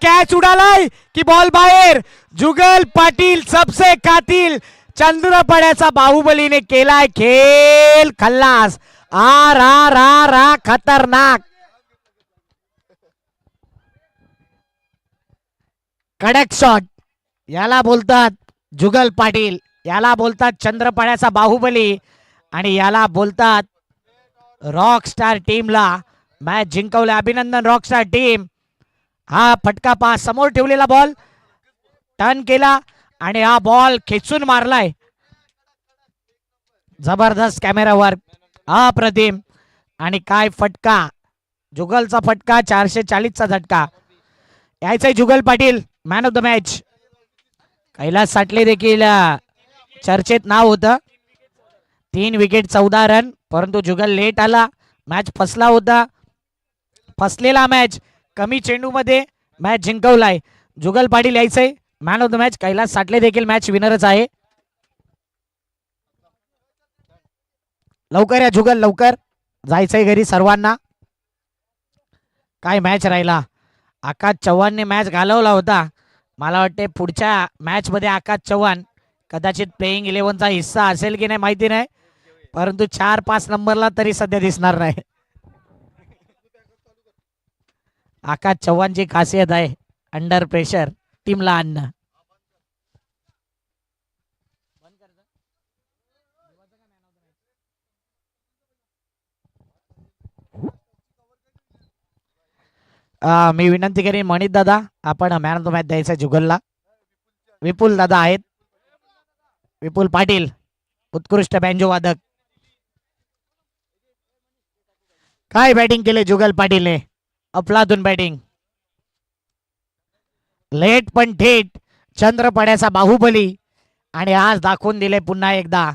कॅच उडालाय की बॉल बाहेर. जुगल पाटील सबसे कातिल. चंद्रपाड्याचा बाहुबलीने केलाय खेल खल्लास. आ रा रा रा खतरनाक. कडक शॉट याला बोलतात जुगल पाटील, याला बोलतात चंद्रपाड्याचा बाहुबली आणि याला बोलतात रॉक स्टार टीमला मॅच जिंकवले. अभिनंदन रॉक स्टार टीम. हा फटका पहा. समोर ठेवलेला बॉल टर्न केला आणि हा बॉल खेचून मारलाय. जबरदस्त कॅमेरा वर्क. अप्रतिम. आणि काय फटका. जुगलचा फटका. 440 चा झटका. यायचंय Jugal Patil man of the match. Kailas Satle देखील चर्चेत नाव होतं. 3 विकेट 14 रन. परंतु जुगल लेट आला. मॅच फसला होता. फसलेला मॅच कमी चेंडू मध्ये मॅच जिंकवलाय. जुगल पाटील यायचंय man of the match. Kailas Satle देखील मॅच विनरच आहे. लवकर या जुगल, लवकर जायचंय घरी सर्वांना. काय मॅच राहिला. आकाश चव्हाणने मॅच घालवला होता. मला वाटते पुढच्या मॅच मध्ये आकाश चव्हाण कदाचित प्लेइंग 11चा हिस्सा असेल की नाही माहिती नाही, परंतु 4-5 नंबरला तरी सध्या दिसणार नाही. आकाश चव्हाणची खासियत आहे अंडर प्रेशर टीमला आणणं. मी विनंती करीन मणित दादा आपण मॅन ऑफ द मॅच द्यायचा जुगलला. विपुल दादा आहेत. विपुल पाटील उत्कृष्ट बँजो वादक. काय बॅटिंग केले जुगल पाटीलने. अफलातून बॅटिंग. लेट पण थेट चंद्रपाड्याचा बाहुबली आणि आज दाखवून दिले पुन्हा एकदा